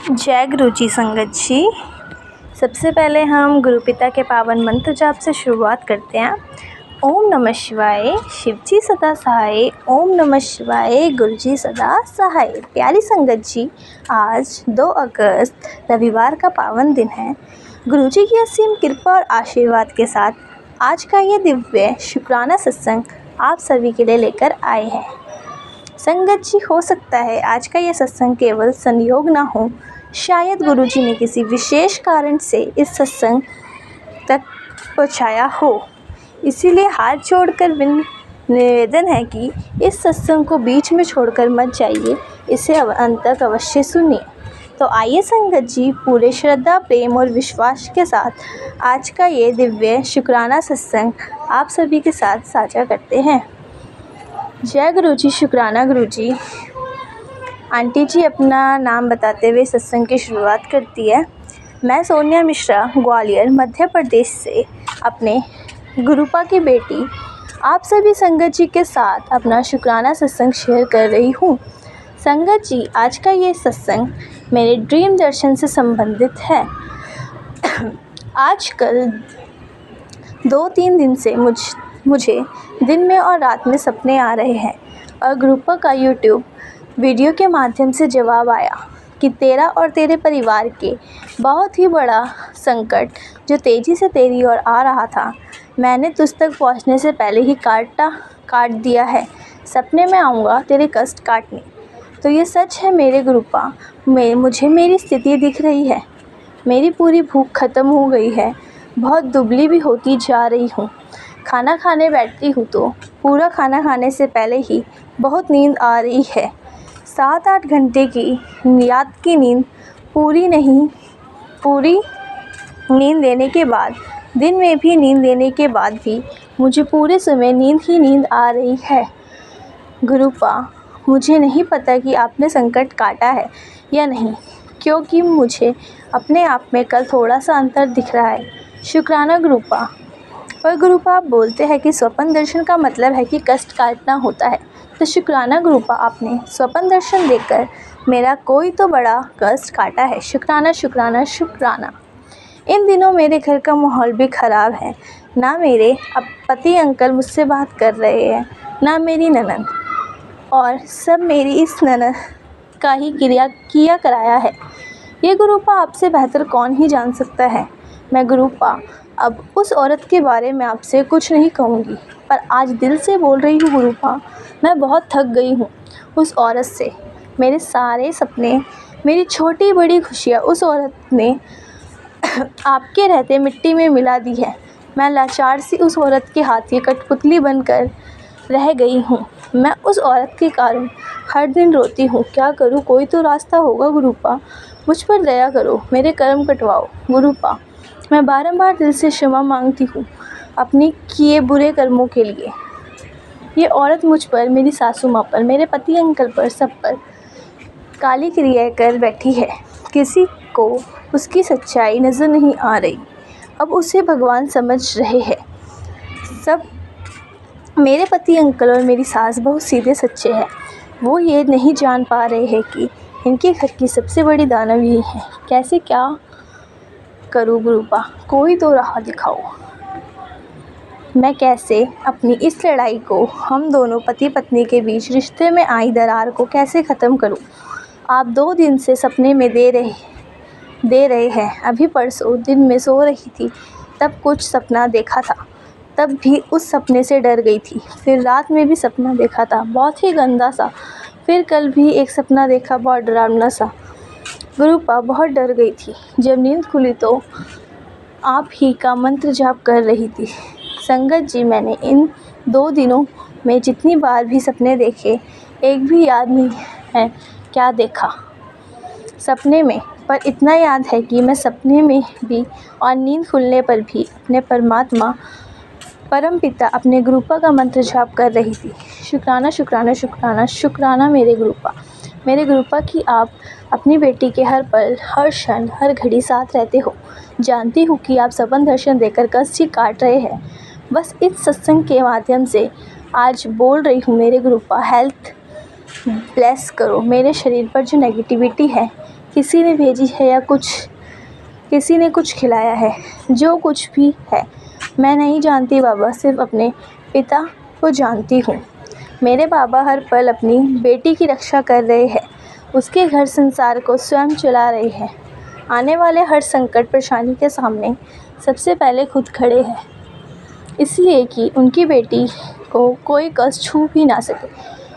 जय गुरु जी संगत जी। सबसे पहले हम गुरुपिता के पावन मंत्र जाप से शुरुआत करते हैं। ओम नमः शिवाय, शिव जी सदा सहाय। ओम नमः शिवाय, गुरु जी सदा सहाय। प्यारी संगत जी, आज 2 अगस्त रविवार का पावन दिन है। गुरु जी की असीम कृपा और आशीर्वाद के साथ आज का ये दिव्य शुक्राना सत्संग आप सभी के लिए लेकर आए हैं। संगत जी, हो सकता है आज का यह सत्संग केवल संयोग ना हो, शायद गुरु जी ने किसी विशेष कारण से इस सत्संग तक पहुंचाया हो। इसीलिए हाथ जोड़कर निवेदन है कि इस सत्संग को बीच में छोड़कर मत जाइए, इसे अंत तक अवश्य सुनिए। तो आइए संगत जी, पूरे श्रद्धा, प्रेम और विश्वास के साथ आज का ये दिव्य शुक्राना सत्संग आप सभी के साथ साझा करते हैं। जय गुरु जी। शुक्राना गुरु जी। आंटी जी अपना नाम बताते हुए सत्संग की शुरुआत करती है। मैं सोनिया मिश्रा, ग्वालियर मध्य प्रदेश से अपने गुरुपा की बेटी आप सभी संगत जी के साथ अपना शुक्राना सत्संग शेयर कर रही हूँ। संगत जी, आज का ये सत्संग मेरे ड्रीम दर्शन से संबंधित है। आजकल 2-3 दिन से मुझे दिन में और रात में सपने आ रहे हैं और गुरुपा का यूट्यूब वीडियो के माध्यम से जवाब आया कि तेरा और तेरे परिवार के बहुत ही बड़ा संकट जो तेज़ी से तेरी ओर आ रहा था, मैंने तुझ तक पहुंचने से पहले ही काट दिया है। सपने में आऊँगा तेरे कष्ट काटने। तो ये सच है मेरे गुरुपा, मुझे मेरी स्थिति दिख रही है। मेरी पूरी भूख ख़त्म हो गई है, बहुत दुबली भी होती जा रही हूँ। खाना खाने बैठती हूँ तो पूरा खाना खाने से पहले ही बहुत नींद आ रही है। 7-8 घंटे की रात की नींद पूरी नींद लेने के बाद, दिन में भी नींद लेने के बाद भी मुझे पूरे समय नींद आ रही है। गुरुपा, मुझे नहीं पता कि आपने संकट काटा है या नहीं, क्योंकि मुझे अपने आप में कल थोड़ा सा अंतर दिख रहा है। शुक्राना गुरुपा। पर गुरुपा, आप बोलते हैं कि स्वप्न दर्शन का मतलब है कि कष्ट काटना होता है। तो शुक्राना गुरुपा, आपने स्वप्न दर्शन देकर मेरा कोई तो बड़ा कष्ट काटा है। शुक्राना शुक्राना शुक्राना। इन दिनों मेरे घर का माहौल भी ख़राब है। ना मेरे पति अंकल मुझसे बात कर रहे हैं, ना मेरी ननद, और सब मेरी इस ननद का ही किया कराया है। ये गुरुपा आपसे बेहतर कौन ही जान सकता है। मैं गुरुपा अब उस औरत के बारे में आपसे कुछ नहीं कहूँगी, पर आज दिल से बोल रही हूँ गुरुपा, मैं बहुत थक गई हूँ उस औरत से। मेरे सारे सपने, मेरी छोटी बड़ी खुशियाँ उस औरत ने आपके रहते मिट्टी में मिला दी है। मैं लाचार सी उस औरत के हाथ की कठपुतली बनकर रह गई हूँ। मैं उस औरत के कारण हर दिन रोती हूँ। क्या करूँ, कोई तो रास्ता होगा गुरुपा, मुझ पर दया करो, मेरे कर्म कटवाओ गुरुपा। मैं बारंबार दिल से क्षमा मांगती हूँ अपनी किए बुरे कर्मों के लिए। ये औरत मुझ पर, मेरी सासू माँ पर, मेरे पति अंकल पर, सब पर काली क्रिया कर बैठी है। किसी को उसकी सच्चाई नज़र नहीं आ रही। अब उसे भगवान समझ रहे हैं। सब मेरे पति अंकल और मेरी सास बहुत सीधे सच्चे हैं। वो ये नहीं जान पा रहे हैं कि इनके घर की सबसे बड़ी दानव यही है। कैसे क्या करूँ गुरुपा, कोई तो राह दिखाओ। मैं कैसे अपनी इस लड़ाई को, हम दोनों पति पत्नी के बीच रिश्ते में आई दरार को कैसे ख़त्म करूं। आप 2 दिन से सपने में दे रहे हैं। अभी परसों दिन में सो रही थी, तब कुछ सपना देखा था, तब भी उस सपने से डर गई थी। फिर रात में भी सपना देखा था, बहुत ही गंदा सा। फिर कल भी एक सपना देखा, बहुत डरावना सा। गुरुपा, बहुत डर गई थी। जब नींद खुली तो आप ही का मंत्र जाप कर रही थी। संगत जी, मैंने इन 2 दिनों में जितनी बार भी सपने देखे, एक भी याद नहीं है क्या देखा सपने में, पर इतना याद है कि मैं सपने में भी और नींद खुलने पर भी अपने परमात्मा, परमपिता, अपने गुरुपा का मंत्र जाप कर रही थी। शुक्राना शुक्राना शुक्राना शुक्राना मेरे गुरुपा की आप अपनी बेटी के हर पल, हर क्षण, हर घड़ी साथ रहते हो। जानती हूँ कि आप सपन दर्शन देकर कष्ट ही काट रहे हैं। बस इस सत्संग के माध्यम से आज बोल रही हूँ मेरे गुरुपा, हेल्थ ब्लेस करो। मेरे शरीर पर जो नेगेटिविटी है किसी ने भेजी है या किसी ने कुछ खिलाया है। जो कुछ भी है मैं नहीं जानती बाबा, सिर्फ अपने पिता को जानती हूँ। मेरे बाबा हर पल अपनी बेटी की रक्षा कर रहे हैं, उसके घर संसार को स्वयं चला रहे हैं। आने वाले हर संकट परेशानी के सामने सबसे पहले खुद खड़े हैं, इसलिए कि उनकी बेटी को कोई कष्ट छू भी ना सके।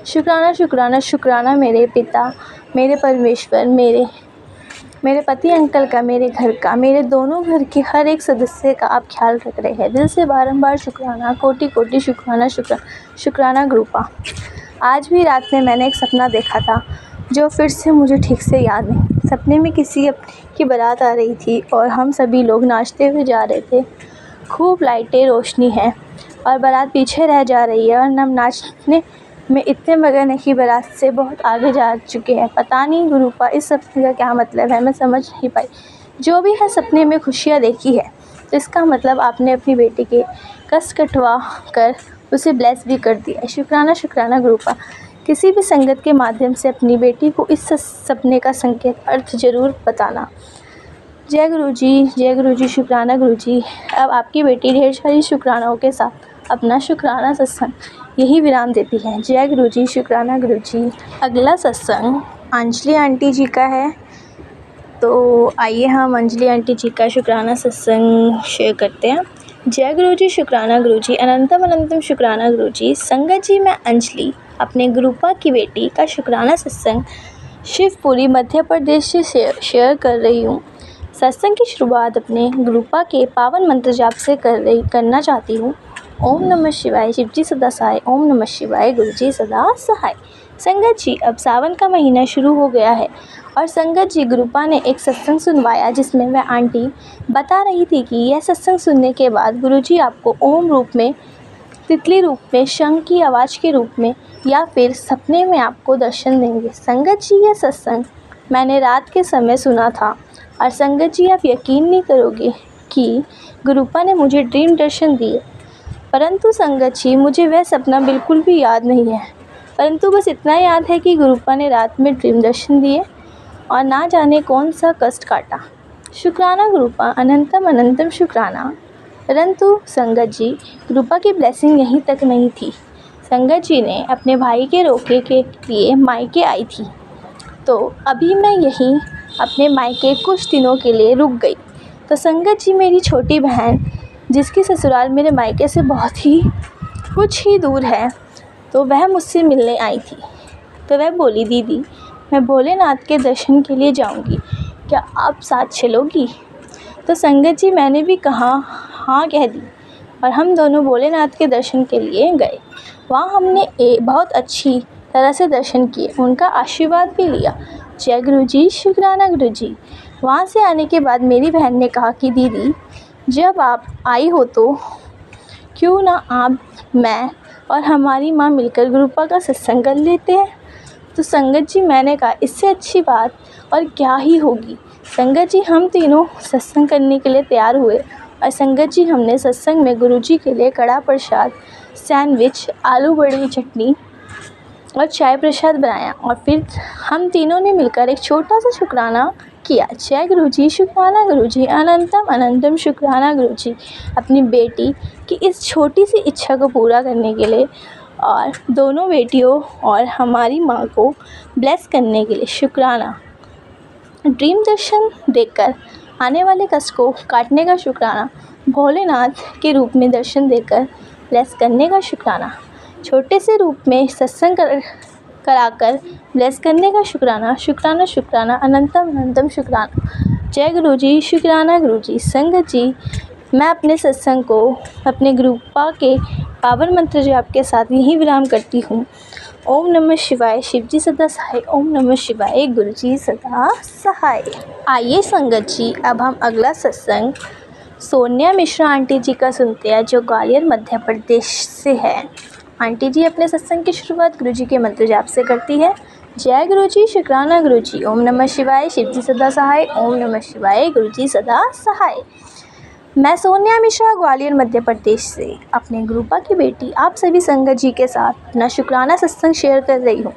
शुक्राना शुक्राना शुक्राना मेरे पिता, मेरे परमेश्वर, मेरे पति अंकल का, मेरे घर का, मेरे दोनों घर के हर एक सदस्य का आप ख्याल रख रहे हैं। दिल से बारंबार शुक्राना, कोटि कोटि शुक्राना शुक्राना गुरुपा। आज भी रात में मैंने एक सपना देखा था जो फिर से मुझे ठीक से याद नहीं। सपने में किसी की बारात आ रही थी और हम सभी लोग नाचते हुए जा रहे थे। खूब लाइटें रोशनी है और बारात पीछे रह जा रही है और हम नाचने में इतने मगन है कि बारात से बहुत आगे जा चुके हैं। पता नहीं गुरुपा इस सपने का क्या मतलब है, मैं समझ नहीं पाई। जो भी है सपने में खुशियाँ देखी है तो इसका मतलब आपने अपनी बेटी के कष्ट कटवा कर उसे ब्लेस भी कर दिया है। शुक्राना शुक्राना गुरुपा। किसी भी संगत के माध्यम से अपनी बेटी को इस सपने का संकेत अर्थ ज़रूर बताना। जय गुरु जी, शुक्राना गुरु जी। अब आपकी बेटी ढेर सारी शुक्रानाओं के साथ अपना शुक्राना सत्संग यही विराम देती है। जय गुरु जी, शुक्राना गुरु जी। अगला सत्संग अंजलि आंटी जी का है, तो आइए हम अंजलि आंटी जी का शुक्राना सत्संग शेयर करते हैं। जय गुरु जी, शुक्राना गुरु जी। अनंतम अनंतम शुक्राना गुरु जी। संगत जी, मैं अंजलि अपने गुरुपा की बेटी का शुक्राना सत्संग शिवपुरी मध्य प्रदेश से शेयर कर रही हूँ। सत्संग की शुरुआत अपने गुरुपा के पावन मंत्र जाप से करना चाहती हूँ। ओम नमः शिवाय, शिवजी सदा सहाय। ओम नमः शिवाय, गुरुजी सदा सहाय। संगत जी, अब सावन का महीना शुरू हो गया है और संगत जी गुरुपा ने एक सत्संग सुनवाया जिसमें वह आंटी बता रही थी कि यह सत्संग सुनने के बाद गुरुजी आपको ओम रूप में, तितली रूप में, शंख की आवाज़ के रूप में या फिर सपने में आपको दर्शन देंगे। संगत जी, यह सत्संग मैंने रात के समय सुना था और संगत जी आप यकीन नहीं करोगे कि गुरुपा ने मुझे ड्रीम दर्शन दिए। परंतु संगत जी, मुझे वह सपना बिल्कुल भी याद नहीं है, परंतु बस इतना याद है कि गुरुपा ने रात में ड्रीम दर्शन दिए और ना जाने कौन सा कष्ट काटा। शुक्राना गुरुपा, अनंतम अनंतम शुक्राना। परंतु संगत जी, गुरुपा की ब्लेसिंग यहीं तक नहीं थी। संगत जी ने अपने भाई के रोके के लिए मायके आई थी, तो अभी मैं यहीं अपने मायके कुछ दिनों के लिए रुक गई। तो संगत जी, मेरी छोटी बहन जिसकी ससुराल मेरे मायके से कुछ ही दूर है, तो वह मुझसे मिलने आई थी। तो वह बोली, दीदी मैं भोलेनाथ के दर्शन के लिए जाऊंगी, क्या आप साथ चलोगी? तो संगत जी, मैंने भी कहा हाँ कह दी और हम दोनों भोलेनाथ के दर्शन के लिए गए। वहाँ हमने बहुत अच्छी तरह से दर्शन किए, उनका आशीर्वाद भी लिया। जय गुरु जी, शुक्राना गुरु जी। वहाँ से आने के बाद मेरी बहन ने कहा कि दीदी जब आप आई हो तो क्यों ना आप, मैं और हमारी माँ मिलकर गुरुपा का सत्संग कर लेते हैं। तो संगत जी, मैंने कहा इससे अच्छी बात और क्या ही होगी। संगत जी, हम तीनों सत्संग करने के लिए तैयार हुए और संगत जी हमने सत्संग में गुरुजी के लिए कड़ा प्रसाद, सैंडविच, आलू बड़ी चटनी और चाय प्रसाद बनाया और फिर हम तीनों ने मिलकर एक छोटा सा शुक्राना किया। जय गुरु जी, शुक्राना गुरु जी। अनंतम अनंतम शुक्राना गुरु जी अपनी बेटी की इस छोटी सी इच्छा को पूरा करने के लिए और दोनों बेटियों और हमारी माँ को ब्लेस करने के लिए शुक्राना। ड्रीम दर्शन देखकर आने वाले कष्ट को काटने का शुक्राना। भोलेनाथ के रूप में दर्शन देकर ब्लेस करने का शुक्राना। छोटे से रूप में सत्संग कराकर ब्लेस करने का शुक्राना। शुक्राना शुक्राना, अनंतम अनंतम शुक्राना। जय गुरु जी, शुक्राना गुरु जी। संगत जी, मैं अपने सत्संग को अपने गुरुपा के पावन मंत्र जाप के साथ यहीं विराम करती हूँ। ओम नमः शिवाय, शिवजी सदा सहाय। ओम नमः शिवाय, गुरुजी सदा सहाय। आइए संगत जी, अब हम अगला सत्संग सोनिया मिश्रा आंटी जी का सुनते हैं जो ग्वालियर मध्य प्रदेश से है। आंटी जी अपने सत्संग की शुरुआत गुरुजी के मंत्र जाप से करती है। जय गुरुजी, शुक्राना गुरुजी। ओम नमः शिवाय, शिवजी सदा सहाय। ओम नमः शिवाय, गुरुजी सदा सहाय। मैं सोनिया मिश्रा ग्वालियर मध्य प्रदेश से अपने गुरुपा की बेटी आप सभी संगत जी के साथ अपना शुक्राना सत्संग शेयर कर रही हूँ।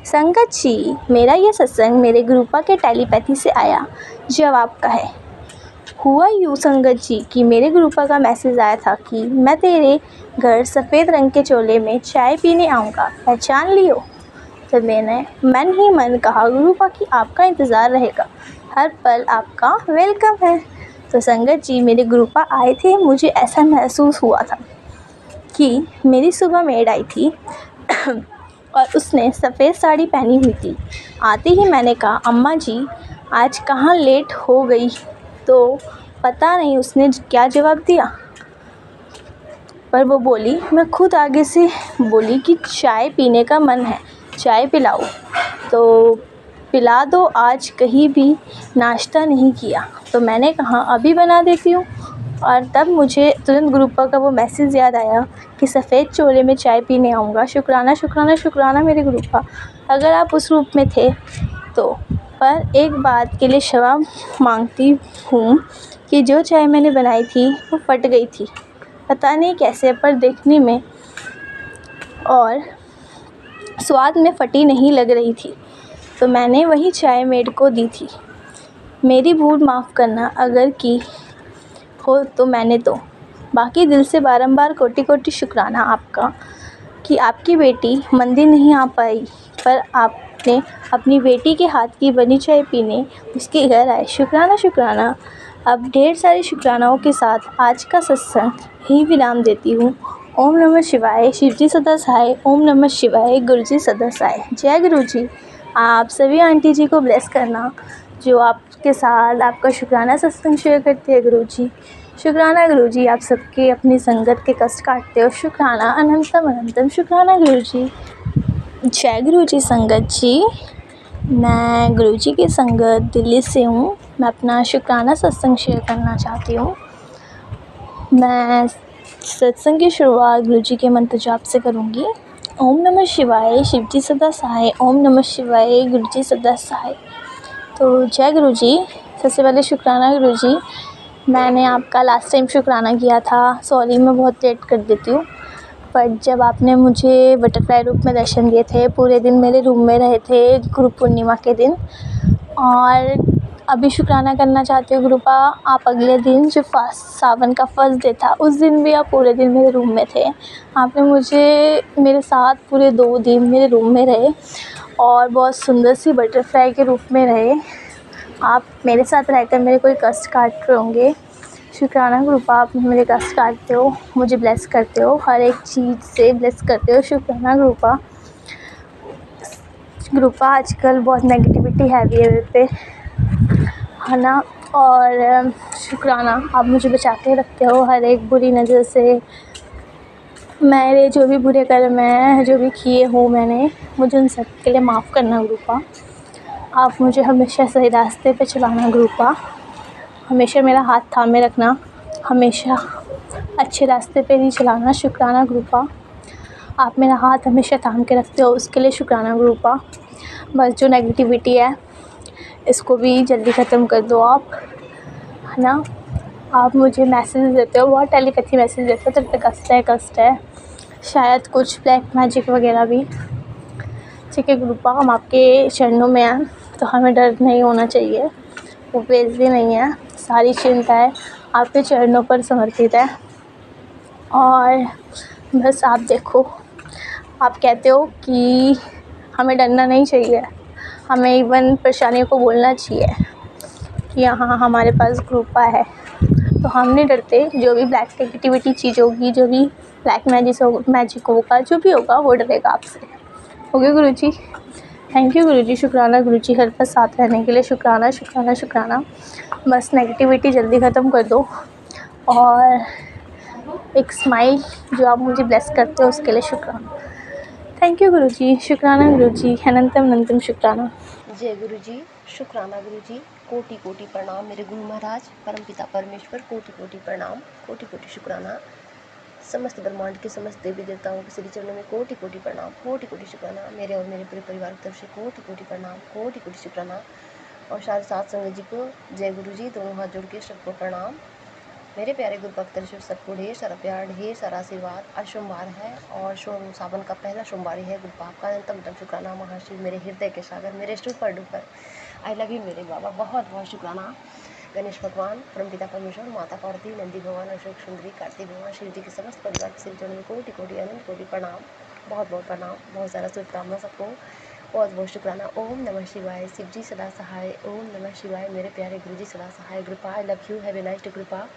संगत जी, मेरा यह सत्संग मेरे गुरुपा के टेलीपैथी से आया जवाब का है। हुआ यूँ संगत जी कि मेरे गुरुपा का मैसेज आया था कि मैं तेरे घर सफ़ेद रंग के चोले में चाय पीने आऊँगा, पहचान लियो। तो मैंने मन ही मन कहा गुरुपा कि आपका इंतज़ार रहेगा, हर पल आपका वेलकम है। तो संगत जी, मेरे गुरुपा आए थे। मुझे ऐसा महसूस हुआ था कि मेरी सुबह मेड आई थी और उसने सफ़ेद साड़ी पहनी हुई थी। आते ही मैंने कहा अम्मा जी आज कहाँ लेट हो गई, तो पता नहीं उसने क्या जवाब दिया, पर वो बोली, मैं खुद आगे से बोली कि चाय पीने का मन है, चाय पिलाओ। तो पिला दो, आज कहीं भी नाश्ता नहीं किया। तो मैंने कहा अभी बना देती हूँ। और तब मुझे तुरंत गुरुपा का वो मैसेज याद आया कि सफ़ेद चोले में चाय पीने आऊँगा। शुक्राना शुक्राना शुक्राना मेरे गुरुपा, अगर आप उस रूप में थे तो। पर एक बात के लिए क्षमा मांगती हूँ कि जो चाय मैंने बनाई थी वो फट गई थी, पता नहीं कैसे, पर देखने में और स्वाद में फटी नहीं लग रही थी। तो मैंने वही चाय मेड को दी थी। मेरी भूल माफ़ करना अगर की हो तो। मैंने तो बाकी दिल से बारंबार कोटि कोटि शुक्राना आपका कि आपकी बेटी मंदिर नहीं आ पाई, पर आपने अपनी बेटी के हाथ की बनी चाय पीने उसके घर आए। शुक्राना शुक्राना। अब ढेर सारे शुक्रानाओं के साथ आज का सत्संग ही विराम देती हूँ। ओम नमः शिवाय, शिवजी सदा सहाय। ओम नमः शिवाय, गुरुजी सदा सहाय। जय गुरु जी। आप सभी आंटी जी को ब्लेस करना जो आपके साथ आपका शुक्राना सत्संग शेयर करते हैं। गुरु जी शुक्राना, गुरु जी आप सबके अपनी संगत के कष्ट काटते हो। शुक्राना अनंतम अनंतम शुक्राना गुरु जी। जय गुरु जी संगत जी। मैं गुरु जी की संगत दिल्ली से हूँ। मैं अपना शुक्राना सत्संग शेयर करना चाहती हूँ। मैं सत्संग की शुरुआत गुरु जी के मंत्र जाप से करूँगी। ओम नमः शिवाय, शिवजी सदा सहाय। ओम नमः शिवाय, गुरु जी सदा सहाय। तो जय गुरु जी। सबसे पहले शुक्राना गुरु जी। मैंने आपका लास्ट टाइम शुक्राना किया था, सॉरी मैं बहुत लेट कर देती हूँ। पर जब आपने मुझे बटरफ्लाई रूप में दर्शन दिए थे, पूरे दिन मेरे रूम में रहे थे गुरु पूर्णिमा के दिन। और अभी शुक्राना करना चाहती हूँ गुरुपा, आप अगले दिन जो सावन का फर्स्ट डे था उस दिन भी आप पूरे दिन मेरे रूम में थे। आपने मुझे मेरे साथ पूरे 2 दिन मेरे रूम में रहे और बहुत सुंदर सी बटरफ्लाई के रूप में रहे। आप मेरे साथ रहकर मेरे कोई कष्ट काट रहे होंगे। शुक्राना गुरुपा, आप मेरे कष्ट काटते हो, मुझे ब्लेस करते हो, हर एक चीज़ से ब्लेस करते हो। शुक्राना गुरुपा। गुरुपा आजकल बहुत नेगेटिविटी है मेरे पे, है ना। और शुक्राना आप मुझे बचा के रखते हो हर एक बुरी नज़र से। मेरे जो भी बुरे कर्म हैं, जो भी किए हो मैंने, मुझे उन सब के लिए माफ़ करना गुरुपा। आप मुझे हमेशा सही रास्ते पे चलाना गुरुपा, हमेशा मेरा हाथ थामे रखना, हमेशा अच्छे रास्ते पे ही चलाना। शुक्राना गुरुपा, आप मेरा हाथ हमेशा थाम के रखते हो, उसके लिए शुक्राना गुरुपा। बस जो नेगेटिविटी है इसको भी जल्दी ख़त्म कर दो आप, है ना। आप मुझे मैसेज देते हो, बहुत टेलीपैथी मैसेज देते हो, तेरे पे कष्ट है, शायद कुछ ब्लैक मैजिक वगैरह भी। ठीक है गुरुपा, हम आपके चरणों में हैं तो हमें डर नहीं होना चाहिए, वो पेज भी नहीं है, सारी चिंताएं आपके चरणों पर समर्पित है। और बस आप देखो, आप कहते हो कि हमें डरना नहीं चाहिए, हमें इवन परेशानियों को बोलना चाहिए कि हाँ हमारे पास गुरुपा है, तो हम नहीं डरते। जो भी ब्लैक नेगेटिविटी चीज़ होगी, जो भी ब्लैक मैजिक होगा, जो भी होगा वो डरेगा आपसे। Okay Guru ji, thank you गुरु जी। शुक्राना गुरु जी, हर पल साथ रहने के लिए। शुक्राना शुक्राना शुक्राना। बस नेगेटिविटी जल्दी ख़त्म कर दो और एक स्माइल जो आप मुझे ब्लेस करते हो उसके लिए शुक्राना। थैंक यू गुरु जी। शुक्राना गुरु जी, अनंतम अनंतम शुक्राना। जय गुरु जी। शुक्राना गुरु जी। कोटि कोटि प्रणाम मेरे गुरु महाराज परमपिता परमेश्वर, कोटि कोटि प्रणाम, कोटि कोटि शुक्राना। समस्त ब्रह्मांड के समस्त देवी देवताओं के श्री चरणों में कोटि कोटि प्रणाम, कोटि कोटि शुक्राना। मेरे और मेरे पूरे परिवार की तरफ से कोटि कोटि प्रणाम, कोटि कोटि शुक्राना। और सारे साथ संगत जी को जय गुरु जी, दोनों हाथ जोड़ के सबको प्रणाम। मेरे प्यारे गुरु भक्त ऋषि सबको ढेर सारा प्यार, ढेर सारा आशीर्वाद। आज सोमवार है और सावन का पहला सोमवार है। गुरु बाप का अनंतम शुक्राना महाशिव, मेरे हृदय के सागर, मेरे super duper I love you मेरे बाबा, बहुत बहुत शुक्राना। गणेश भगवान, परमपिता परमेश्वर, माता पार्वती, नंदी भगवान, अशोक सुंदरी, कार्तिक भगवान, शिव जी के समस्त परिवार के श्री में कोटि कोटि अनंत कोटि प्रणाम, बहुत बहुत प्रणाम, बहुत सारा शुभकामना सबको, बहुत बहुत शुक्राना। ओम नमः शिवाय, शिव जी सदा सहाय। ओम नमः शिवाय, मेरे प्यारे गुरु जी सदा सहाय। कृपा I love you, have a nice day कृपा।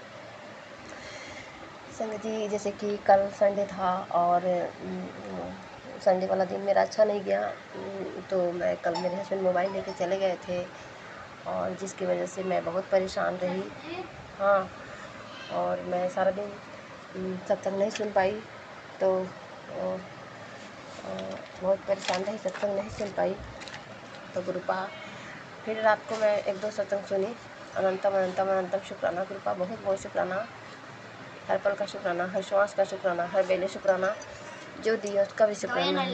संगत जी, जैसे कि कल संडे था और संडे वाला दिन मेरा अच्छा नहीं गया, तो मैं कल मेरे हस्बैंड मोबाइल लेके चले गए थे और जिसकी वजह से मैं बहुत परेशान रही। हाँ, और मैं सारा दिन सत्संग नहीं सुन पाई, तो बहुत परेशान रही, सत्संग नहीं सुन पाई। तो कृपा फिर रात को मैं एक दो सत्संग सुनी। अनंतम अनंतम अनंतम शुक्राना कृपा, बहुत बहुत शुक्राना। हर पल का शुक्राना, हर श्वास का शुक्राना, हर बेले शुक्राना। जो दिया उसका भी शुक्राना,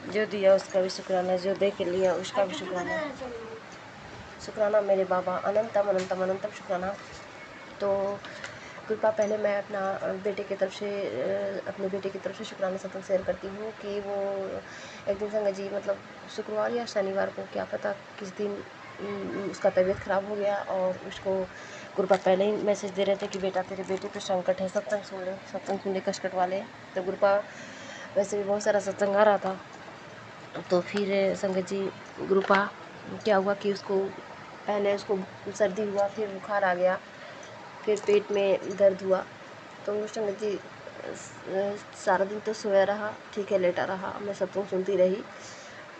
जो दिया उसका भी शुक्राना, जो दे के लिया उसका भी शुक्राना। शुक्राना मेरे बाबा, अनंतम अनंतम अनंतम शुक्राना। तो कृपा पहले मैं अपना बेटे की तरफ से अपने बेटे की तरफ से शुक्राना सत्संग शेयर करती हूँ कि वो एक दिन संगत जी, मतलब शुक्रवार या शनिवार को, क्या पता किस दिन उसका तबीयत ख़राब हो गया और उसको गुरुपा पहले ही मैसेज दे रहे थे कि बेटा तेरे बेटे पे संकट है, सत्संग सुन ले कसकट वाले। तो गुरुपा वैसे भी बहुत सारा सत्संग आ रहा था, तो फिर संगत जी गुरुपा क्या हुआ कि उसको पहले उसको सर्दी हुआ, फिर बुखार आ गया, फिर पेट में दर्द हुआ। तो संगत जी सारा दिन तो सोया रहा, ठीक है, लेटा रहा, मैं सत्संग सुनती रही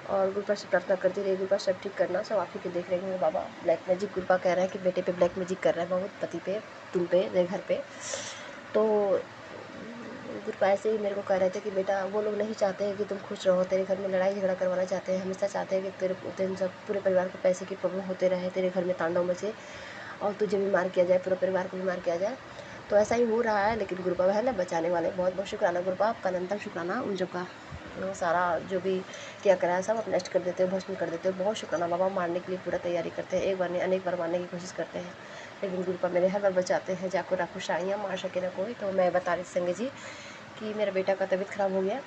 और गुरुपा से प्रार्थना करती रही, गुरुपा सब ठीक करना, सब आप ही के देख रहे हैं बाबा। ब्लैक मैजिक गुरुपा कह रहा है कि बेटे पे ब्लैक मैजिक कर रहा है बहुत, पति पे, तुम पे, मेरे घर पे। तो गुरुपा ऐसे ही मेरे को कह रहे थे कि बेटा वो लोग नहीं चाहते हैं कि तुम खुश रहो, तेरे घर में लड़ाई झगड़ा करवाना चाहते हैं, हमेशा चाहते हैं कि तेरे सब पूरे परिवार को पैसे की प्रॉब्लम होते रहे, तेरे घर में तांडव मचे और तुझे भी मार किया जाए, पूरे परिवार को भी मार किया जाए। तो ऐसा ही हो रहा है, लेकिन गुरुपा है ना बचाने वाले। बहुत बहुत शुक्राना गुरुपा, आपका अनंतम शुक्राना। उन जो का सारा जो भी क्या करा है सब आप नष्ट कर देते हो, भस्म कर देते हो, बहुत शुक्राना बाबा। मारने के लिए पूरा तैयारी करते हैं, एक बार नहीं अनेक बार मारने की कोशिश करते हैं, लेकिन गुरुपा मेरे हर बार बचाते हैं। जाको राखो शाइयाँ, मार सके ना कोई। तो मैं बता रही संगत जी कि मेरा बेटा का तबीयत ख़राब हो गया,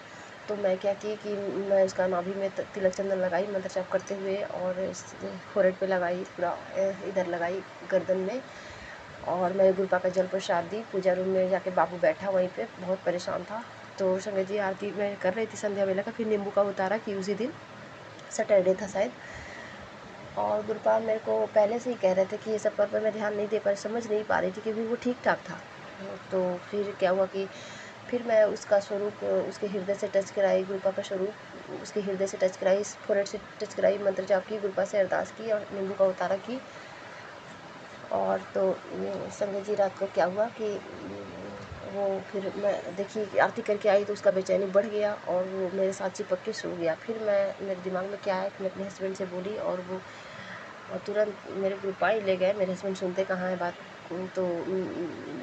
तो मैं क्या की कि मैं उसका नाभि में तिलक चंदन लगाई मंत्र जाप करते हुए, और फोrehead पे लगाई, पूरा इधर लगाई गर्दन में, और मैं गुरुपा का जल प्रसाद दी। पूजा रूम में जाके बाबू बैठा वहीं पे, बहुत परेशान था। तो संगत जी आरती मैं कर रही थी संध्या वेला का, फिर नींबू का उतारा कि उसी दिन सैटरडे था शायद, और गुरुपा मेरे को पहले से ही कह रहे थे कि ये सब पर मैं ध्यान नहीं दे पा, समझ नहीं पा रही थी क्योंकि वो ठीक ठाक था। तो फिर क्या हुआ कि फिर मैं उसका स्वरूप उसके हृदय से टच कराई, गुरुपा का स्वरूप उसके हृदय से टच कराई, फोrehead से टच कराई, मंत्र जाप की, गुरुपा से अरदास की और नींबू का उतारा की। और तो संगत जी रात को क्या हुआ कि वो फिर मैं देखिए कि आरती करके आई तो उसका बेचैनी बढ़ गया और वो मेरे साथ चिपक के सो गया। फिर मेरे दिमाग में क्या है कि मैं अपने हस्बैंड से बोली और वो तुरंत मेरे गुरुपा ही ले गए। मेरे हस्बैंड सुनते कहाँ है बात, तो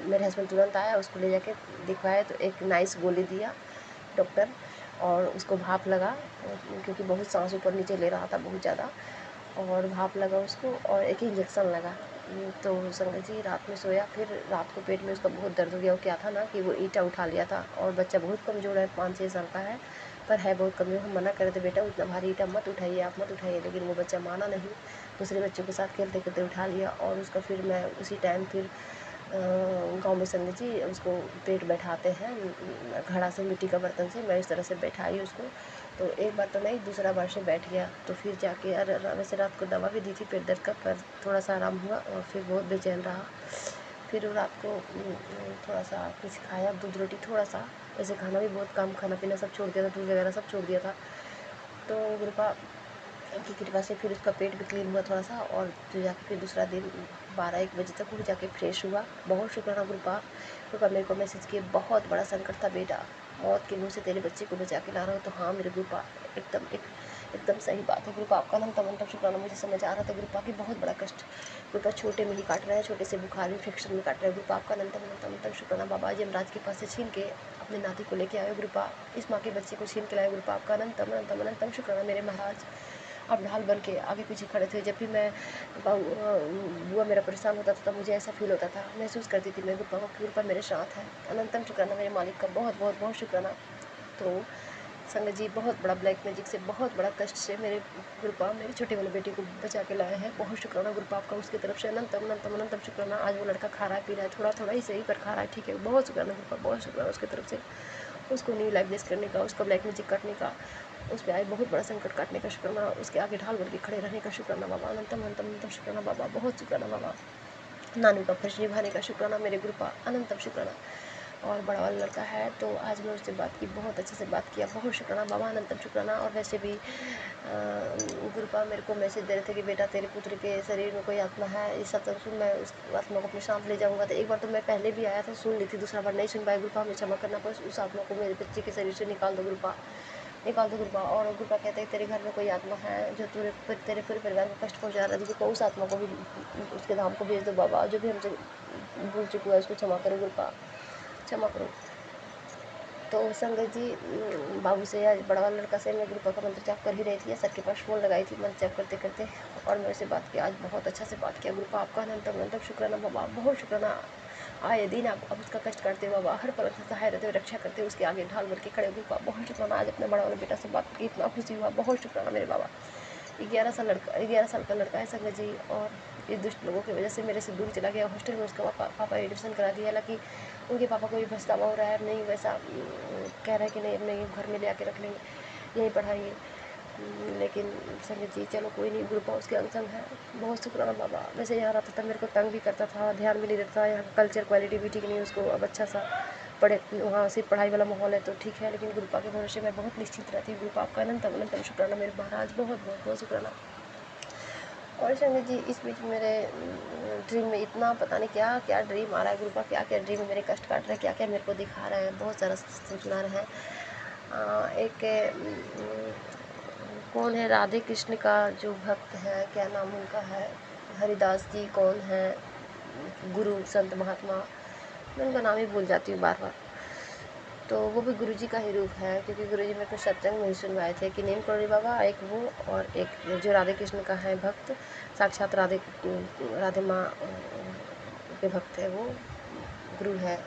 मेरे हस्बैंड तुरंत आया, उसको ले जाके दिखवाया तो एक नाइस गोली दिया डॉक्टर, और उसको भाप लगा क्योंकि बहुत सांस ऊपर नीचे ले रहा था बहुत ज़्यादा, और भाप लगा उसको और एक इंजेक्शन लगा। तो संगत जी रात में सोया, फिर रात को पेट में उसका बहुत दर्द हो गया। वो क्या था ना कि वो ईंटा उठा लिया था, और बच्चा बहुत कमज़ोर है, 5-6 साल का है, पर है बहुत कमज़ोर। हम मना करे थे बेटा उतना भारी ईंटा मत उठाइए, आप मत उठाइए, लेकिन वो बच्चा माना नहीं, दूसरे बच्चों के साथ खेलते खेलते उठा लिया। और उसका फिर मैं उसी टाइम फिर गाँव में संगत जी उसको पेट बैठाते हैं घड़ा से, मिट्टी का बर्तन से, मैं इस तरह से बैठाई उसको, तो एक बार तो नहीं, दूसरा बार से बैठ गया। तो फिर जाके वैसे रात को दवा भी दी थी पेट दर्द का, पर थोड़ा सा आराम हुआ और फिर बहुत बेचैन रहा। फिर रात को थोड़ा सा कुछ खाया, दूध रोटी थोड़ा सा, वैसे खाना भी बहुत कम, खाना पीना सब छोड़ दिया था, दूध वगैरह सब छोड़ दिया था। तो गुरुपा की कृपा से फिर उसका पेट भी क्लीन हुआ थोड़ा सा, और फिर जाके फिर दूसरा दिन 12-1 बजे तक वो जाके फ्रेश हुआ। बहुत शुक्राना गुरुपा, गुरुपा मेरे को मैसेज किए, बहुत बड़ा संकट था बेटा, मौत के मुंह से तेरे बच्चे को बचा के ला रहा हूँ। तो हाँ मेरे गुरुपा एकदम सही बात है गुरुपा, आपका तमन शुक्राना। मुझे समझ आ रहा था गुरुपा की बहुत बड़ा कष्ट गुरुपा छोटे में ही काट रहा है, छोटे से बुखार इन्फेक्शन में काट रहा है गुरुपा, आपका अनंतम शुक्राना। बाबा जी यमराज के पास से छीन के अपने नाती को लेके आए गुरुपा, इस माँ के बच्चे को छीन के लाए गुरुपा, आपका अनंतम शुक्राना मेरे महाराज। आप ढाल बन के आगे पीछे खड़े थे। जब भी मैं बुआ मेरा परेशान होता था तब मुझे ऐसा फील होता था, महसूस करती थी मैं गुरुपा को कि गुरुपा मेरे साथ है। अनंतम शुक्राना मेरे मालिक का, बहुत बहुत बहुत शुक्राना। तो संगत जी, बहुत बड़ा ब्लैक मैजिक से, बहुत बड़ा कष्ट से मेरे गुरुपा मेरी छोटे वाले बेटी को बचा के लाए हैं। बहुत शुक्राना गुरुपा आपका, उसकी तरफ से अनंतम अनंतम अनंतम शुक्राना। आज वो लड़का खा रहा है, पी रहा है, थोड़ा थोड़ा ही सही पर खा रहा है, ठीक है। बहुत शुक्राना गुरुपा, बहुत शुक्राना उसकी तरफ से, उसको न्यू लाइफ ब्लेस करने का, उसका ब्लैक मैजिक काटने का, उस पर आए बहुत बड़ा संकट काटने का शुक्राना, उसके आगे ढाल बन के खड़े रहने का शुक्राना बाबा। अनंतम अनंतम अनंतम शुक्राना बाबा, बहुत शुक्राना बाबा। नानू का फर्ज निभाने का शुक्राना मेरे गुरुपा, अनंतम शुक्राना। और बड़ा वाला लड़का है तो आज मैं उससे बात की, बहुत अच्छे से बात किया, बहुत शुक्राना बाबा, अनंतम शुक्राना। और वैसे भी गुरुपा मेरे को मैसेज दे रहे थे कि बेटा तेरे पुत्र के शरीर में कोई आत्मा है, इस सत्संग सुन, मैं उस आत्मा को अपने साथ ले जाऊंगा। तो एक बार तो मैं पहले भी आया था, सुन ली थी, दूसरा बार नहीं सुन पाया। गुरुपा हमें क्षमा करना, बस उस आत्मा को मेरे बच्चे के शरीर से निकाल दो गुरुपा, निकाल दो गुरुपा। और गुरुपा कहते हैं तेरे घर में कोई आत्मा है जो तेरे पूरे परिवार को कष्ट पहुँचा रहा है, गुरुपा उस आत्मा को भी उसके धाम को भेज दो बाबा। जो भी हमसे भूल चुका है उसको क्षमा करो गुरुपा, क्षमा करो। तो संगत जी, बाबू से या बड़ा वाला लड़का से मैं गुरुपा का मंत्र जाप कर ही रही थी, सर के पास फ़ोन लगाई थी मंत्र जाप करते करते, और मेरे से बात किया। आज बहुत अच्छा से बात किया गुरुपा आपका, अनंतम अनंतम शुक्राना बाबा, बहुत शुक्राना। आए दिन आप अब उसका कष्ट करते हो बाबा, हर पल से सहाय रहते हो, रक्षा करते हो, उसके आगे ढाल बन के खड़े हो गुरुपा, बहुत शुक्राना। आज अपने बड़ा वाले बेटा से बात की, इतना खुशी हुआ, बहुत शुक्राना मेरे बाबा। 11 साल का लड़का है संगत जी, और इस दुष्ट लोगों की वजह से मेरे से दूर चला गया। हॉस्टल में उसका पापा एडमिशन करा दिया, हालांकि उनके पापा को भी पछतावा हो रहा है, नहीं वैसा कह रहा है कि नहीं अब नहीं घर में ले आके रख लेंगे, यहीं पढ़ाइए। लेकिन संगत जी चलो कोई नहीं, गुरुपा उसके अंग संग है, बहुत शुक्राना बाबा। वैसे यहाँ रहता था मेरे को तंग भी करता था, ध्यान भी नहीं देता था, यहाँ कल्चर क्वालिटी भी ठीक नहीं, उसको अब अच्छा सा पढ़े, वहाँ सिर्फ पढ़ाई वाला माहौल है तो ठीक है, लेकिन गुरुपा के भरोसे मैं बहुत निश्चित रहती हूँ। गुरुपा आपका अनंतम अनंतम शुक्राना मेरे महाराज, बहुत बहुत बहुत शुक्राना। और संगत जी इस बीच मेरे ड्रीम में इतना पता नहीं क्या क्या ड्रीम आ रहा है गुरुपा, क्या क्या ड्रीम में मेरे कष्ट काट रहे हैं, क्या क्या मेरे को दिखा रहे हैं, बहुत सारा सुना रहे हैं। एक कौन है, राधे कृष्ण का जो भक्त है, क्या नाम उनका है, हरिदास जी कौन है, गुरु संत महात्मा, मैं उनका नाम ही भूल जाती हूँ बार बार। तो वो भी गुरुजी का ही रूप है, क्योंकि गुरुजी मेरे को सत्संग में सुनवाए थे कि नीम करोड़ी बाबा एक वो, और एक जो राधे कृष्ण का है भक्त, साक्षात राधे माँ के भक्त है, वो गुरु है,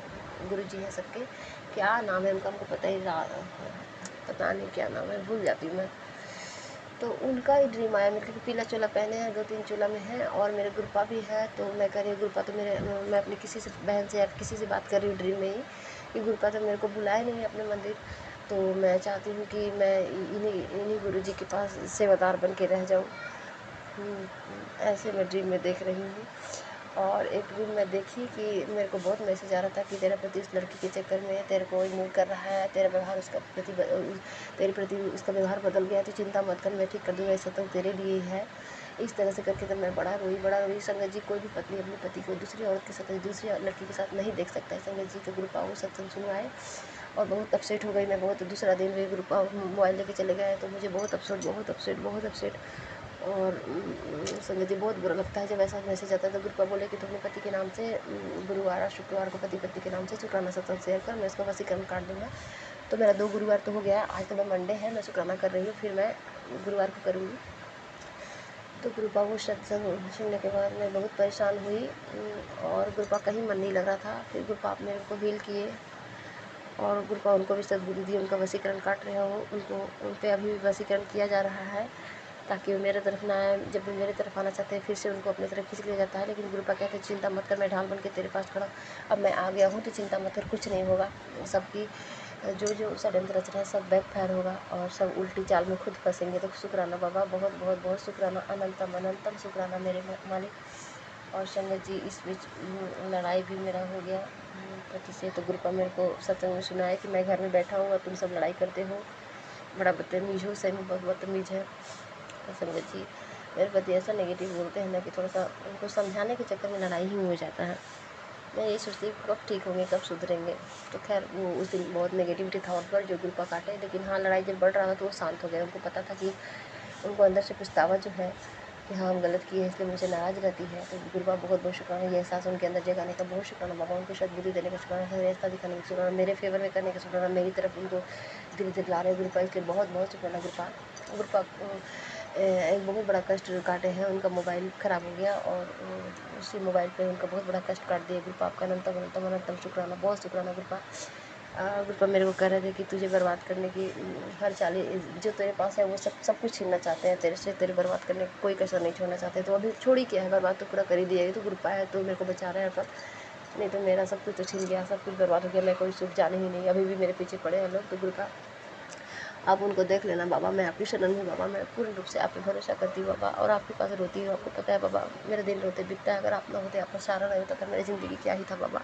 गुरुजी है सबके। क्या नाम है उनका, हमको पता नहीं क्या नाम है, भूल जाती हूँ मैं। तो उनका ही ड्रीम आया मेरे को, पीला चोला पहने हैं, 2-3 चोला में है, और मेरे गुरुपा भी है। तो मैं कह रही हूँ गुरुपा तो मैं अपनी किसी से बहन से या किसी से बात कर रही हूँ ड्रीम में ही कि गुरुपा तो मेरे को बुलाए नहीं अपने मंदिर, तो मैं चाहती हूँ कि मैं इन्हीं गुरुजी के पास सेवादार बन के रह जाऊँ। ऐसे मैं ड्रीम में देख रही हूँ। और एक ड्रीम में देखी कि मेरे को बहुत मैसेज आ रहा था कि तेरा प्रति उस लड़की के चक्कर में तेरे को इग्नोर कर रहा है, तेरा व्यवहार तेरे प्रति उसका व्यवहार बदल गया, तो चिंता मत कर, मैं ठीक कर दूँगा, ऐसा तो तेरे लिए ही है। इस तरह से करके तो मैं बड़ा रोई संगत जी। कोई भी पत्नी अपने पति को दूसरी औरत के साथ, दूसरी लड़की के साथ नहीं देख सकता है संगत जी। तो गुरुपा वो सत्संग सुनवाए और बहुत अपसेट हो गई मैं, बहुत। दूसरा दिन भी गुरुपा मोबाइल लेके चले गए तो मुझे बहुत अपसेट। और संगत जी बहुत बुरा लगता है जब ऐसा मैसेज आता है। तो गुरुपा बोले कि तुम अपने पति के नाम से गुरुवार और शुक्रवार को पति के नाम से शुक्राना सत्संग शेयर कर, मैं इसका वसीकरण काट दूँगा। तो मेरा 2 गुरुवार तो हो गया, आज तो मैं मंडे है, मैं शुक्राना कर रही हूँ, फिर मैं गुरुवार को करूँगी। तो गुरुपा वो सत्संग सुनने के बाद मैं बहुत परेशान हुई, और गुरुपा कहीं मन नहीं लग रहा था। फिर गुरुपा मेरे को हील किए, और गुरुपा उनको भी सद्बुद्धि दी, उनका वसीकरण काट रहे हो, उन पर अभी भी वसीकरण किया जा रहा है ताकि वो मेरे तरफ ना आए। जब भी मेरे तरफ आना चाहते हैं फिर से उनको अपनी तरफ खींच लिया जाता है। लेकिन गुरुपा कहते हैं चिंता मत कर, मैं ढाल बन के तेरे पास खड़ा, अब मैं आ गया हूँ तो चिंता मत कर, कुछ नहीं होगा। सबकी जो षड्यंत्र रच रहे हैं सब बैकफायर होगा, और सब उल्टी चाल में खुद फंसेंगे। तो शुक्राना बाबा, बहुत बहुत बहुत शुक्राना, अनंतम अनंतम शुक्राना मेरे मालिक। और संगत जी इस बीच लड़ाई भी मेरा हो गया पति से। तो गुरुपा मेरे को सत्संग में सुनाया कि मैं घर में बैठा हूँ और तुम सब लड़ाई करते हो, बड़ा बदतमीज हो, सही में बहुत बदतमीज है। तो संगत जी मेरे पति ऐसा नेगेटिव बोलते हैं ना कि थोड़ा सा उनको समझाने के चक्कर में लड़ाई ही हो जाता है। मैं यही सोचती हूँ कब ठीक होंगे, कब सुधरेंगे। तो खैर वो उस दिन बहुत नेगेटिविटी था उन पर जो गुरुपा काटे, लेकिन हाँ लड़ाई जब बढ़ रहा था तो वो शांत हो गए। उनको पता था कि उनको अंदर से पछतावा जो है कि हाँ हम गलत किए, इसलिए मुझे नाराज़ रहती है। तो गुरुपा बहुत बहुत शुक्राना, ये एहसास उनके अंदर जगाने का बहुत शुक्राना बाबा, उनको सद्बुद्धि देने का शुक्राना, रास्ता दिखाने का शुक्राना, मेरे फेवर में करने का शुक्राना, मेरी तरफ उनको धीरे धीरे ला रहे गुरुपा, इसलिए बहुत बहुत शुक्राना गुरुपा। एक बहुत बड़ा कष्ट काटे हैं। उनका मोबाइल ख़राब हो गया और उसी मोबाइल पे उनका बहुत बड़ा कष्ट काट दिया। गुरुपा आपका अनंतम अनंतम अनंतम शुक्राना, बहुत शुक्राना गुरुपा। गुरुपा मेरे को कह रहे थे कि तुझे बर्बाद करने की हर चाली जो तेरे पास है वो सब कुछ छीनना चाहते हैं तेरे से, तेरे बर्बाद करने की कोई कसर नहीं छोड़ना चाहते। तो अभी छोड़ ही किया है, बर्बाद तो पूरा कर ही दिया है। तो गुरुपा है तो मेरे को बचा रहा है पर, नहीं तो मेरा सब कुछ तो छिन गया, सब कुछ बर्बाद हो गया। मैं कोई सुख जाने ही नहीं, अभी भी मेरे पीछे पड़े हैं लोग। तो गुरुपा आप उनको देख लेना बाबा, मैं आपकी शरण हूँ बाबा, मैं पूर्ण रूप से आप पे भरोसा करती हूँ बाबा और आपके पास रोती हूँ। आपको पता है बाबा मेरा दिन रोते बिकता है, अगर आप ना होते, आपका सहारा नहीं होता तो मेरी ज़िंदगी क्या ही था बाबा।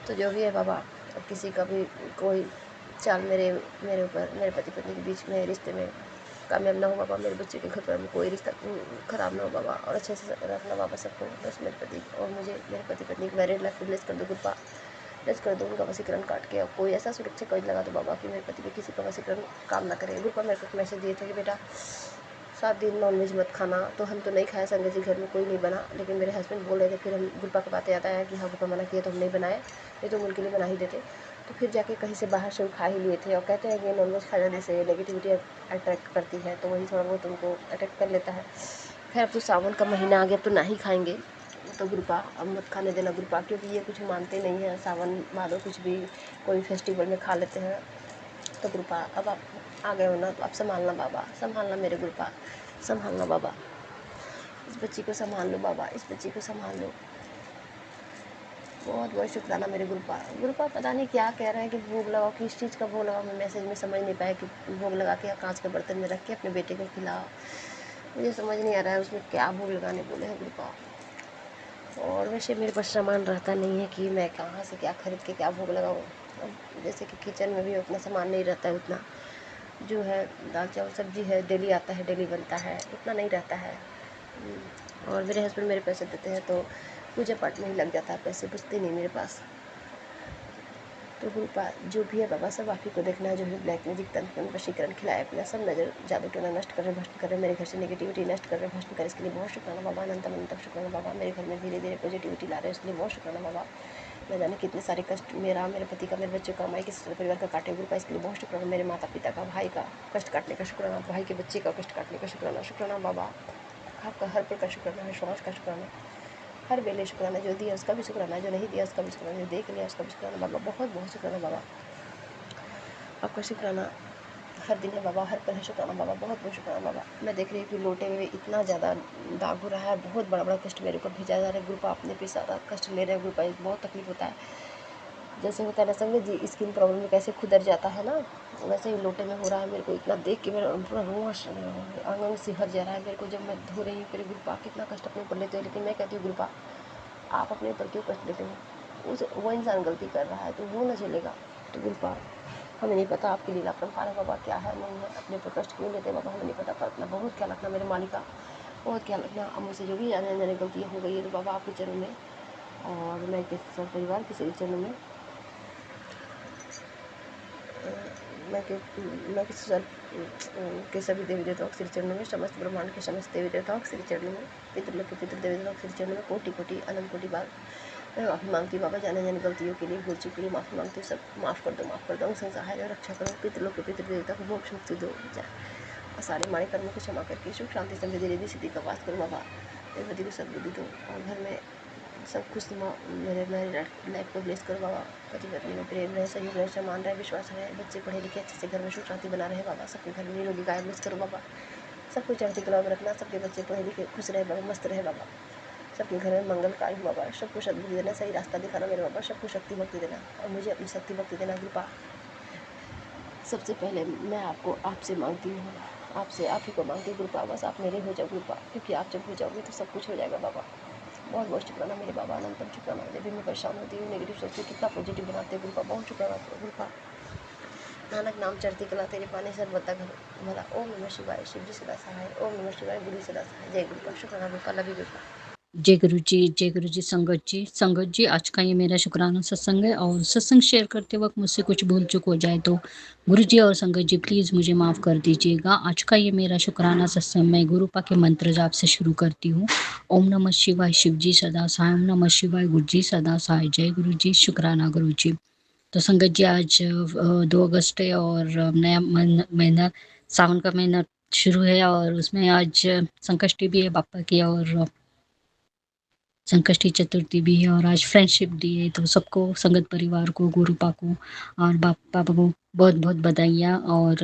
तो जो भी है बाबा, अब किसी का भी कोई चाल मेरे ऊपर, मेरे पति पत्नी के बीच में रिश्ते में कामयाब ना हो बाबा। मेरे बच्चे के घर में कोई रिश्ता ख़राब ना हो बाबा, और अच्छे से रखना बाबा सबको, बस मेरे पति और मुझे, मेरे पति पत्नी की मैरिड लाइफ ब्लेस कर दो गुरुपा, ब्लेस कर दो। उनका वशीकरण काट के अब कोई ऐसा सुरक्षा कवच लगा दो बाबा कि मेरे पति पे किसी का वशीकरण काम ना करे। गुरुपा मेरे को मैसेज दिए थे कि बेटा 7 दिन नॉनवेज मत खाना, तो हम तो नहीं खाए, संजय जी घर में कोई नहीं बना, लेकिन मेरे हस्बैंड बोल रहे थे। फिर हम गुरुपा की बातें आता है कि हाँ गुरुपा मना किया तो हम नहीं बनाए, नहीं तो हम उनके लिए बना ही देते। तो फिर जाके कहीं से बाहर से खा ही लिए थे, और कहते हैं कि नॉनवेज खा जाने से नेगेटिविटी अट्रैक्ट करती है, तो वही थोड़ा बहुत उनको अट्रैक्ट कर लेता है। खैर अब तो सावन का महीना आ गया, अब तो ना ही खाएंगे। तो गुरुपा अब मत खाने देना गुरुपा, क्योंकि ये कुछ मानते नहीं हैं। सावन भादो कुछ भी कोई फेस्टिवल में खा लेते हैं। तो गुरुपा अब आप आ गए हो ना, तो आप संभालना बाबा, संभालना मेरे गुरुपा, संभालना बाबा, इस बच्ची को संभाल लो बाबा, इस बच्ची को संभाल लो। बहुत बहुत शुक्राना मेरे गुरुपा। गुरुपा पता नहीं क्या कह रहे हैं कि भोग लगाओ, किस चीज़ का भोग लगाओ, मैं मैसेज में समझ नहीं पाया कि भोग लगा के या कांच के बर्तन में रख के अपने बेटे को खिलाओ, मुझे समझ नहीं आ रहा है उसमें क्या भोग लगाने बोले हैं गुरुपा। और वैसे मेरे पास सामान रहता नहीं है कि मैं कहाँ से क्या खरीद के क्या भोग लगाऊँ। जैसे कि किचन में भी उतना सामान नहीं रहता है, उतना जो है दाल चावल सब्जी है डेली आता है, डेली बनता है, उतना नहीं रहता है। और मेरे हस्बैंड मेरे पैसे देते हैं तो पूजा पाठ में ही लग जाता है, पैसे बचते नहीं मेरे पास। तो गुरुपा जो भी है बाबा सब आप ही को देखना है। जो भी ब्लैक मैजिक तंत्र वशीकरण खिलाए अपना सब नजर जादू टोना नष्ट कर रहे, भ्रष्ट कर रहे, मेरे घर से नेगेटिविटी नष्ट कर रहे, भ्रष्ट कर, इसके लिए बहुत शुक्राना बाबा, अनंतम अनंतम शुक्राना बाबा। मेरे घर में धीरे धीरे पॉजिटिविटी ला रहे हैं, इसके लिए बहुत शुक्राना बाबा। न जाने कितने सारे कष्ट मेरा, मेरे पति का, मेरे बच्चों का, माई के परिवार का काटे गुरुपा, इसके लिए बहुत शुक्राना। मेरे माता पिता का, भाई का कष्ट काटने का शुक्राना, भाई के बच्चे का कष्ट काटने का शुक्राना, शुक्राना बाबा। आपका हर पल का शुक्राना है, श्वास का शुक्राना, हर वेले शुक्राना, जो दिया उसका भी शुक्राना, जो नहीं दिया उसका भी शुक्राना, जो देख लिया उसका भी शुक्राना बाबा, बहुत बहुत शुक्राना बाबा। आपका शुक्राना हर दिन है बाबा, हर पल है शुक्राना बाबा, बहुत बहुत शुक्राना बाबा। मैं देख रही हूँ कि लोटे में इतना ज़्यादा दाग हो रहा है, बहुत बड़ा बड़ा कष्ट मेरे ऊपर भेजा जा रहा है गुरुपा, अपने पे सारा कष्ट ले रहे हैं गुरुपा, बहुत तकलीफ होता है। जैसे होता है ना संजय जी स्किन प्रॉब्लम में कैसे खुदर जाता है ना, वैसे ही लोटे में हो रहा है मेरे को। इतना देख के मेरा पूरा रोश आंगन सिहर जा रहा है मेरे को, जब मैं धो रही हूँ मेरे गुरुपा कितना कष्ट अपने ऊपर लेते हैं। लेकिन मैं कहती हूँ गुरुपा आप अपने ऊपर क्यों कष्ट लेते हो, वो इंसान गलती कर रहा है तो वो ना चलेगा। तो गुरुपा हमें नहीं पता आपकी लीला परंपार है बाबा, क्या है नहीं है, अपने ऊपर कष्ट क्यों लेते बाबा, हमें नहीं पता। पर अपना बहुत ख्याल रखना मेरे मालिका, बहुत ख्याल रखना। अब मुझसे जो भी जाने जाने गलतियाँ हो गई है तो बाबा आपके चरणों में, और मैं के सब परिवार के सभी चरणों में, मैं के सर के सभी देवी देवताओं के श्री चरणों में, समस्त ब्रह्मांड के समस्त देवी देवताओं के श्री चरणों में, पितृलोक के पितृ देवी देवताओं के श्री चरणों में कोटि कोटि अनंत कोटि बार मैं माफ़ी मांगती हूँ बाबा। जाने जाने गलतियों के लिए, भूल चूक के लिए माफ़ी मांगती हूँ। सब माफ़ कर दो, माफ़ कर दो, सहाय और रक्षा करो। पितृलोक के पितृ देवता को मोक्ष मुक्ति दो, सारे माड़े कर्मों को क्षमा करके सुख शांति समृद्धि रिद्धि सिद्धि का वास करो बाबा। मेरे पति को सद्बुद्धि दो और घर में सब कुछ मेरे लाइफ को ब्लेस करो बाबा। पति पत्नी में प्रेम रहे, सहयोग रहे, सम्मान रहे, विश्वास रहे, बच्चे पढ़े लिखे अच्छे से घर में सुख शांति बना रहे बाबा। सबके घर में निरोगी गाय ब्लेस करो बाबा। सबको चढ़ती कला में रखना, सबके बच्चे पढ़े लिखे खुश रहे बाबा, मस्त रहे बाबा। सबके घर में मंगल कार्य हो बाबा, सबको सद्बुद्धि देना, सही रास्ता दिखाना मेरे बाबा। सबको शक्ति भक्ति देना और मुझे अपनी शक्ति भक्ति देना कृपा। सबसे पहले मैं आपको आपसे मांगती हूँ, आपसे आप ही को मांगती हूँ कृपा, बस आप मेरे हो जाओ कृपा, क्योंकि आप जब हो जाओगे तो सब कुछ हो जाएगा बाबा। बहुत बहुत शुक्राना मेरे बाबा, अनंतम शुक्राना। जब भी मैं परेशान होती हूँ नेगेटिव सोचती कितना पॉजिटिव बनाते हैं कृपा, बहुत शुक्राना कृपा। नानक नाम चढ़ती कला तेरे पानी सर्वदा घर भला। ओम नमः शिवाय, शिव जी सदा सहाय। ओम नमः शिवाय, गुरु सदा सहाय। जय गुरुपा, शुक्राना गुरुपा, लव यू गुरुपा। जय गुरु जी। संगत जी आज का ये मेरा शुक्राना सत्संग है, और सत्संग शेयर करते वक्त मुझसे कुछ भूल चूक हो जाए तो गुरु जी और संगत जी प्लीज़ मुझे माफ़ कर दीजिएगा। आज का ये मेरा शुक्राना सत्संग मैं गुरुपा के मंत्र जाप से शुरू करती हूँ। ओम नमः शिवाय, शिव जी सदा सहाय। ओम नमः शिवाय, गुरु जी सदा सहाय। जय गुरु जी, शुक्राना गुरु जी। तो संगत जी आज 2 अगस्त है और नया महीना, सावन का महीना शुरू है और उसमें आज संकष्टी भी है बापा की और संकष्टी चतुर्थी भी है और आज फ्रेंडशिप डे है, तो सबको संगत परिवार को, गुरुपा को और पापा को बहुत-बहुत बधाइयाँ और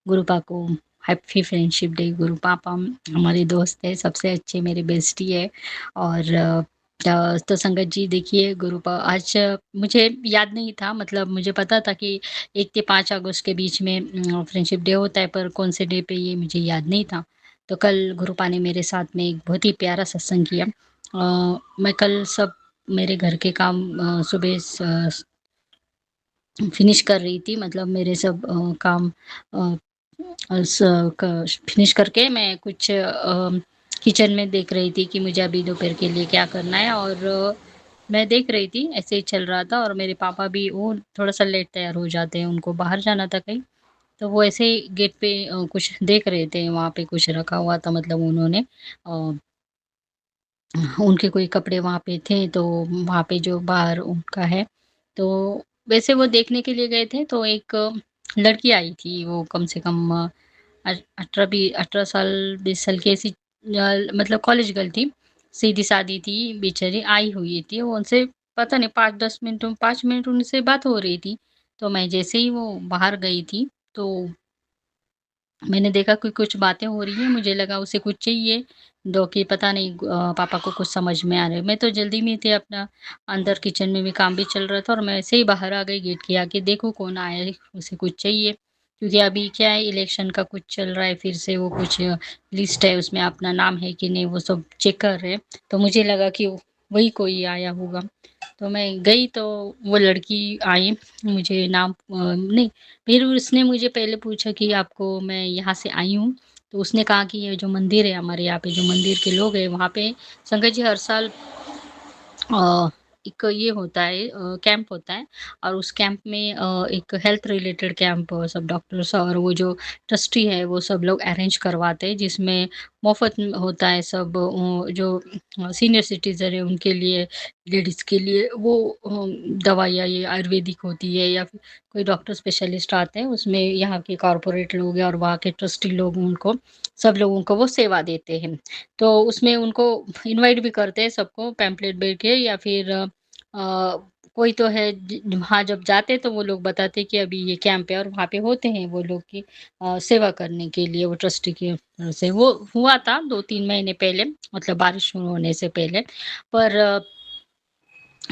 गुरुपा को हैप्पी फ्रेंडशिप डे। गुरु पापा हमारे दोस्त है, सबसे अच्छे मेरे बेस्टी है और तो संगत जी देखिए गुरुपा आज मुझे याद नहीं था, मतलब मुझे पता था कि 1 से 5 अगस्त के बीच में फ्रेंडशिप डे होता है, पर कौन से डे पे ये मुझे याद नहीं था। तो कल गुरुपा ने मेरे साथ में एक बहुत ही प्यारा सत्संग किया। मैं कल सब मेरे घर के काम सुबह फिनिश कर रही थी, मतलब मेरे सब काम अ, फिनिश करके मैं कुछ किचन में देख रही थी कि मुझे अभी दोपहर के लिए क्या करना है और मैं देख रही थी, ऐसे ही चल रहा था और मेरे पापा भी वो थोड़ा-सा लेट तैयार हो जाते हैं, उनको बाहर जाना था कहीं, तो वो ऐसे ही गेट पे कुछ देख रहे थे, वहाँ पे कुछ रखा हुआ था, मतलब उन्होंने अ, उनके कोई कपड़े वहाँ पे थे, तो वहाँ पे जो बाहर उनका है, तो वैसे वो देखने के लिए गए थे, तो एक लड़की आई थी, वो कम से कम 18 साल 20 साल की ऐसी मतलब कॉलेज गर्ल थी, सीधी-सादी थी बेचारी, आई हुई थी। वो उनसे पता नहीं 5-10 मिनट 5 मिनट उनसे बात हो रही थी। तो मैं जैसे ही वो बाहर गई थी, तो मैंने देखा कि कुछ बातें हो रही हैं, मुझे लगा उसे कुछ चाहिए, दो कि पता नहीं पापा को कुछ समझ में आ रहा है। मैं तो जल्दी में थी, अपना अंदर किचन में भी काम भी चल रहा था और मैं ऐसे ही बाहर आ गई गेट के आगे, देखूँ कौन आया है, उसे कुछ चाहिए। क्योंकि अभी क्या है, इलेक्शन का कुछ चल रहा है, फिर से वो कुछ लिस्ट है, उसमें अपना नाम है कि नहीं वो सब चेक कर रहे हैं। तो मुझे लगा कि वही कोई आया होगा। तो मैं गई, तो वो लड़की आई, मुझे नाम नहीं, फिर उसने मुझे पहले पूछा कि आपको मैं यहाँ से आई हूँ, तो उसने कहा कि ये जो मंदिर है, हमारे यहाँ पे जो मंदिर के लोग हैं, वहाँ पे संगत जी हर साल अ, एक ये होता है कैंप होता है और उस कैंप में एक हेल्थ रिलेटेड कैंप सब डॉक्टर्स और वो जो ट्रस्टी है वो सब लोग अरेंज करवाते हैं, जिसमें मुफ्त में होता है सब जो सीनियर सिटीजन है उनके लिए, लेडीज़ के लिए वो दवाइयाँ ये आयुर्वेदिक होती है या फिर कोई डॉक्टर स्पेशलिस्ट आते हैं, उसमें यहाँ के कॉर्पोरेट लोग हैं और वहाँ के ट्रस्टी लोग उनको सब लोगों को वो सेवा देते हैं। तो उसमें उनको इनवाइट भी करते हैं सबको पैम्पलेट दे के या फिर कोई तो है वहाँ जब जाते तो वो लोग बताते कि अभी ये कैंप है और वहाँ पे होते हैं वो लोग की सेवा करने के लिए वो ट्रस्टी की तरफ से। वो हुआ था 2-3 महीने पहले, मतलब बारिश शुरू होने से पहले। पर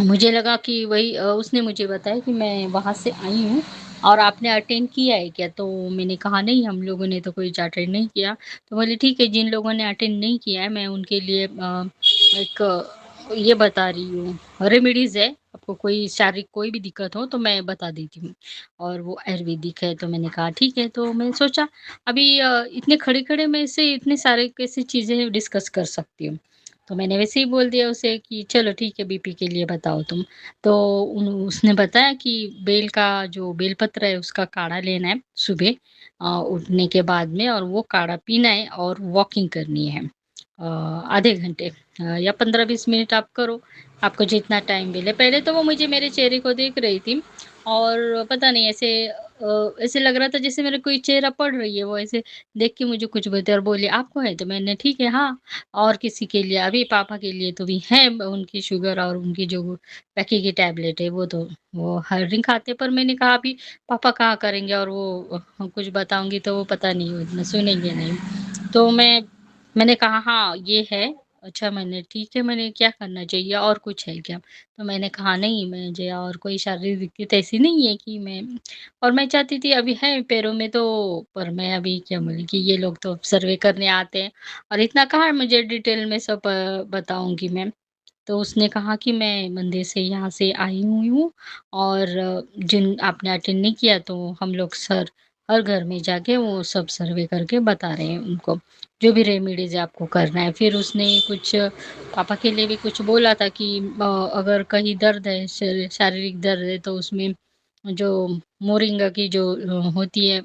मुझे लगा कि वही उसने मुझे बताया कि मैं वहाँ से आई हूँ और आपने अटेंड किया है क्या? तो मैंने कहा नहीं, हम लोगों ने तो कोई अटेंड नहीं किया। तो बोले ठीक है, जिन लोगों ने अटेंड नहीं किया है मैं उनके लिए एक ये बता रही हूँ, रेमेडीज़ है, आपको कोई शारीरिक कोई भी दिक्कत हो तो मैं बता देती हूँ और वो आयुर्वेदिक है। तो मैंने कहा ठीक है, तो मैं सोचा अभी इतने खड़े-खड़े मैं इससे इतने सारे कैसी चीज़ें डिस्कस कर सकती हूँ। तो मैंने वैसे ही बोल दिया उसे कि चलो ठीक है, बीपी के लिए बताओ तुम। तो उसने बताया कि बेल का जो बेलपत्र है उसका काढ़ा लेना है सुबह उठने के बाद में और वो काढ़ा पीना है और वॉकिंग करनी है आधे घंटे या 15-20 मिनट आप करो, आपको जितना टाइम मिले। पहले तो वो मुझे मेरे चेहरे को देख रही थी और पता नहीं ऐसे ऐसे लग रहा था जैसे मेरा कोई चेहरा पढ़ रही है, वो ऐसे देख के मुझे कुछ बोलते और बोली आपको है? तो मैंने ठीक है हाँ। और किसी के लिए अभी पापा के लिए तो भी है उनकी शुगर और उनकी जो बाकी की टैबलेट है वो हर दिन खाते, पर मैंने कहा अभी पापा कहाँ करेंगे और वो कुछ बताऊँगी तो वो पता नहीं वो इतना सुनेंगे नहीं। तो मैंने कहा हाँ, ये है। अच्छा मैंने ठीक है, मैंने क्या करना चाहिए और कुछ है क्या? तो मैंने कहा नहीं मुझे और कोई शारीरिक दिक्कत ऐसी नहीं है कि मैं चाहती थी अभी है पैरों में तो, पर मैं अभी क्या बोली कि ये लोग तो सर्वे करने आते हैं और इतना कहाँ मुझे डिटेल में सब बताऊँगी मैं। तो उसने कहा कि मैं मंदिर से यहाँ से आई हुई हूँ और जिन आपने अटेंड नहीं किया तो हम लोग सर हर घर में जाके वो सब सर्वे करके बता रहे हैं उनको, जो भी रेमेडीज़ आपको करना है। फिर उसने कुछ पापा के लिए भी कुछ बोला था कि अगर कहीं दर्द है शारीरिक दर्द है तो उसमें जो मोरिंगा की जो होती है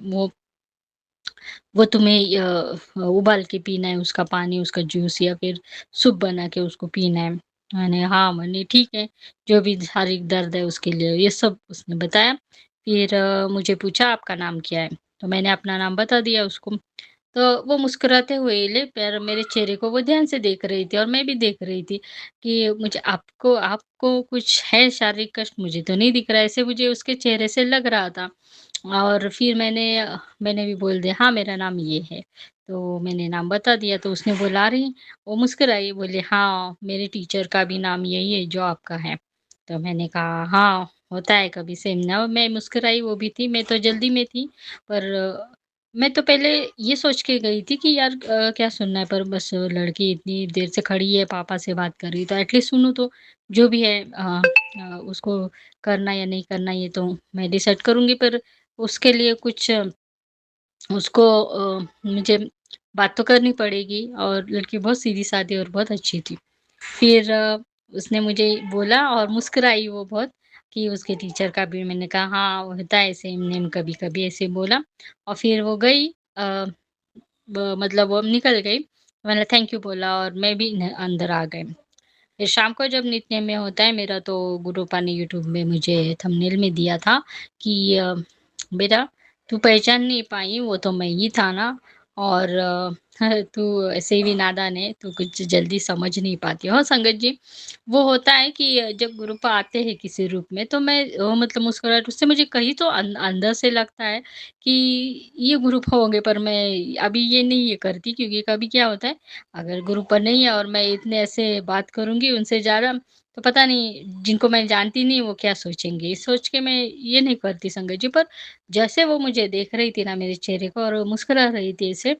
वो तुम्हें उबाल के पीना है उसका पानी, उसका जूस या फिर सूप बना के उसको पीना है। मैंने हाँ, मैंने ठीक है, जो भी शारीरिक दर्द है उसके लिए ये सब उसने बताया। फिर मुझे पूछा आपका नाम क्या है? तो मैंने अपना नाम बता दिया उसको। तो वो मुस्कुराते हुए ले पर मेरे चेहरे को वो ध्यान से देख रही थी और मैं भी देख रही थी कि मुझे आपको आपको कुछ है शारीरिक कष्ट मुझे तो नहीं दिख रहा है, ऐसे मुझे उसके चेहरे से लग रहा था। और फिर मैंने भी बोल दिया हाँ, मेरा नाम ये है। तो मैंने नाम बता दिया तो उसने बोला अरे! वो मुस्कुराई बोले हाँ, मेरे टीचर का भी नाम यही है जो आपका है। तो मैंने कहा हाँ, होता है कभी सेम ना मैं मुस्कुराई वो भी थी, मैं तो जल्दी में थी पर मैं तो पहले ये सोच के गई थी कि यार क्या सुनना है पर बस लड़की इतनी देर से खड़ी है, पापा से बात कर रही है तो एटलीस्ट सुनूँ तो जो भी है उसको करना या नहीं करना ये तो मैं डिसाइड करूँगी पर उसके लिए कुछ उसको मुझे बात तो करनी पड़ेगी और लड़की बहुत सीधी-सादी और बहुत अच्छी थी। फिर उसने मुझे बोला और मुस्कुराई वो बहुत कि उसके टीचर का भी मैंने कहा हाँ, होता है सेम नेम कभी-कभी ऐसे बोला और फिर वो गई मतलब वो निकल गई। मैंने थैंक यू बोला और मैं भी न अंदर आ गए। फिर शाम को जब नित्य में होता है मेरा तो गुरुपा ने यूट्यूब में मुझे थंबनेल में दिया था कि बेटा तू पहचान नहीं पाई वो तो मैं ही था ना और तू ऐसे भी नादान है तू कुछ जल्दी समझ नहीं पाती हो संगत जी वो होता है कि जब गुरुपा आते हैं किसी रूप में तो मैं मतलब मुस्कुराहट उससे मुझे कहीं तो अंदर से लगता है कि ये गुरुपा होंगे पर मैं अभी ये नहीं ये करती क्योंकि कभी क्या होता है अगर ग्रुप पर नहीं है और मैं इतने ऐसे बात करूँगी उनसे ज़्यादा, तो पता नहीं जिनको मैं जानती नहीं वो क्या सोचेंगे? इस सोच के मैं ये नहीं करती संगत जी, पर जैसे वो मुझे देख रही थी ना मेरे चेहरे को और मुस्कुरा रही थी ऐसे,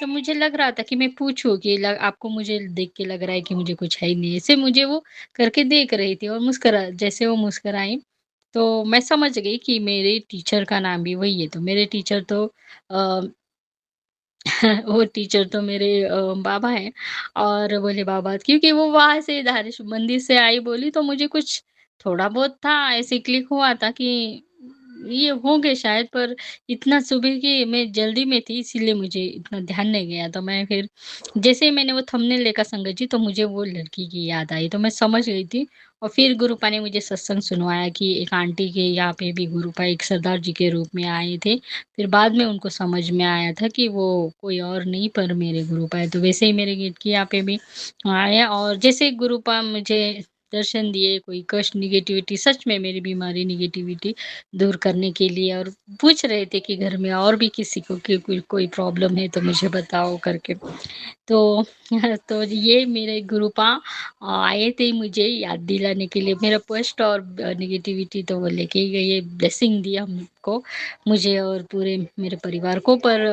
तो मुझे लग रहा था कि मैं पूछूँ कि ल आपको मुझे देख के लग रहा है कि मुझे कुछ है ही नहीं, ऐसे मुझे वो करके देख रही थी और जैसे वो मुस्कुराई, तो मैं समझ गई कि मेरे टीचर का नाम भी वही है, तो मेरे टीचर तो अ वो टीचर तो मेरे बाबा हैं और बोले बाबा क्योंकि वो वहाँ से धारेश मंदिर से आई बोली तो मुझे कुछ थोड़ा बहुत था ऐसे क्लिक हुआ था कि ये होंगे शायद पर इतना सुबह की मैं जल्दी में थी इसीलिए मुझे इतना ध्यान नहीं गया तो मैं फिर जैसे ही मैंने वो थंबनेल देखा संगत जी तो मुझे वो लड़की की याद आई तो मैं समझ गई थी और फिर गुरुपा ने मुझे सत्संग सुनवाया कि एक आंटी के यहाँ पे भी गुरुपा एक सरदार जी के रूप में आए थे फिर बाद में उनको समझ में आया था कि वो कोई और नहीं पर मेरे गुरुपा है। तो वैसे ही मेरे गेट के यहाँ पे भी आए और जैसे गुरुपा मुझे दर्शन दिए, कोई कष्ट, नेगेटिविटी सच में मेरी बीमारी नेगेटिविटी दूर करने के लिए और पूछ रहे थे कि घर में और भी किसी को कि कोई प्रॉब्लम है तो मुझे बताओ करके। तो तो ये मेरे गुरुपा आए थे मुझे याद दिलाने के लिए मेरा कष्ट और नेगेटिविटी तो वो लेके ही गए, ब्लेसिंग दी हमको मुझे और पूरे मेरे परिवार को पर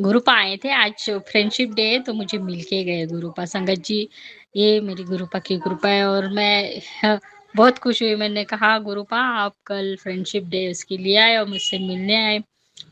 गुरुपा आए थे आज फ्रेंडशिप डे है तो मुझे मिल के गए गुरुपा संगत जी ये मेरी गुरुपा की कृपा है और मैं बहुत खुश हुई मैंने कहा गुरुपा आप कल फ्रेंडशिप डे उसके लिए आए और मुझसे मिलने आए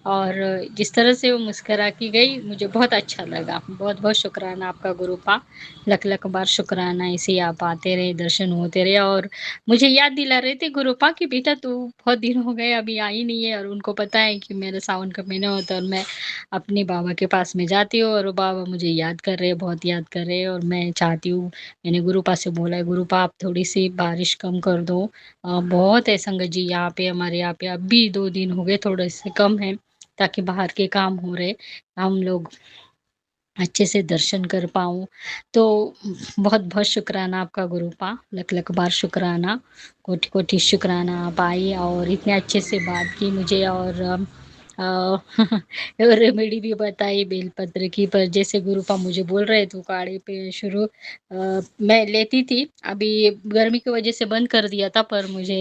और जिस तरह से वो मुस्कुरा के गई मुझे बहुत अच्छा लगा बहुत-बहुत शुक्राना आपका गुरुपा लख-लख बार शुक्राना ऐसे ही आप आते रहे दर्शन होते रहे और मुझे याद दिला रहे थे गुरुपा कि बेटा तू बहुत दिन हो गए अभी आई नहीं है और उनको पता है कि मेरा सावन का महीना होता है और मैं अपने बाबा के पास में जाती हूँ और वो बाबा मुझे याद कर रहे हैं बहुत याद कर रहे हैं और मैं चाहती हूँ मैंने गुरुपा से बोला है गुरुपा आप थोड़ी-सी बारिश कम कर दो बहुत है संगत जी यहाँ पे हमारे यहाँ पे अभी 2 दिन हो गए थोड़े से कम है ताकि बाहर के काम हो रहे हम लोग अच्छे से दर्शन कर पाऊँ। तो बहुत-बहुत शुक्राना आपका गुरुपा, लख-लख बार शुक्राना, कोटि-कोटि शुक्राना आप आई और इतने अच्छे से बात की मुझे और अ, रेमेडी भी बताई बेलपत्र की पर जैसे गुरुपा मुझे बोल रहे थे काढ़े पे मैं लेती थी, अभी गर्मी की वजह से बंद कर दिया था पर मुझे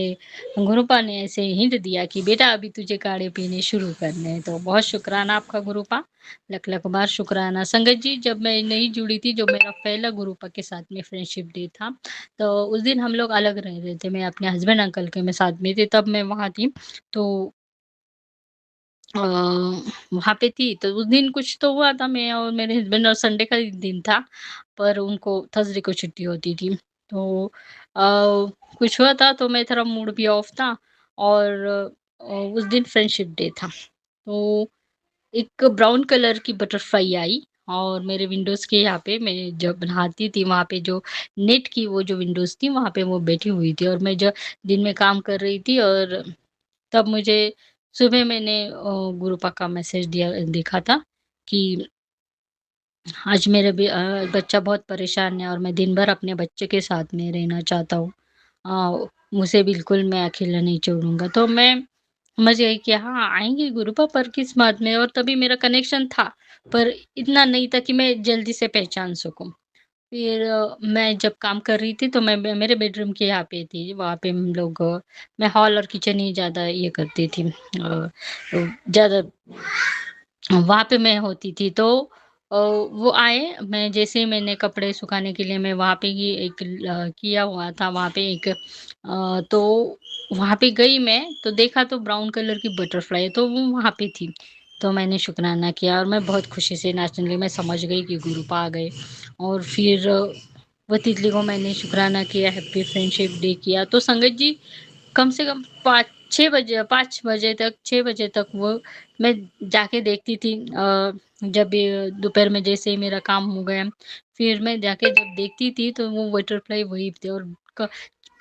गुरुपा ने ऐसे हिंट दिया कि बेटा अभी तुझे काढ़े पीने शुरू करने हैं, तो बहुत शुक्राना आपका गुरुपा। लख लख बार शुक्राना। संगत जी जब मैं नहीं जुड़ी थी, जो मेरा पहला गुरुपा के साथ में फ्रेंडशिप डे था, तो उस दिन हम लोग अलग रह रहे थे। मैं अपने हस्बैंड अंकल के में साथ में थी, तब मैं वहाँ थी। तो अ, वहाँ पे थी, तो उस दिन कुछ तो हुआ था, मैं और मेरे हस्बैंड और संडे का ही दिन था, पर उनको थर्सडे को छुट्टी होती थी। तो कुछ हुआ था, तो मैं थोड़ा मूड भी ऑफ था और उस दिन फ्रेंडशिप डे था। तो एक ब्राउन कलर की बटरफ्लाई आई और मेरे विंडोज़ के यहाँ पे मैं जब नहाती थी वहाँ पे जो नेट की वो जो विंडोज़ थी वहाँ पे वो बैठी हुई थी और मैं जब दिन में काम कर रही थी और तब मुझे सुबह मैंने गुरुपा का मैसेज दिया देखा था कि आज मेरे बच्चा बहुत परेशान है और मैं दिन भर अपने बच्चे के साथ में रहना चाहता हूँ। उसे बिल्कुल मैं अकेला नहीं छोड़ूँगा। तो मैं समझ गई कि हाँ, आएँगे गुरु पर किस बात में, और तभी मेरा कनेक्शन था, पर इतना नहीं था कि मैं जल्दी से पहचान सकूँ। फिर मैं जब काम कर रही थी तो मैं मेरे बेडरूम के यहाँ पे थी, वहाँ पे हम लोग मैं हॉल और किचन ही ज़्यादा ये करती थी। ज़्यादा वहाँ पे मैं होती थी, तो वो आए, मैं जैसे ही मैंने कपड़े सुखाने के लिए मैं वहाँ पे ही एक किया हुआ था वहाँ पे एक तो वहाँ पे गई मैं, तो देखा तो ब्राउन कलर की बटरफ्लाई तो वो वहाँ पे थी। तो मैंने शुकराना किया और मैं बहुत खुशी से नाचने लगी, मैं समझ गई कि गुरु आ गए। और फिर वो तितली को मैंने शुकराना किया, हैप्पी फ्रेंडशिप डे किया। तो संगत जी कम से कम 5 बजे तक 6 बजे तक वो मैं जाके देखती थी। जब ये दोपहर में जैसे ही मेरा काम हो गया, फिर मैं जाके जब देखती थी तो वो बटरफ्लाई वहीं थे, और क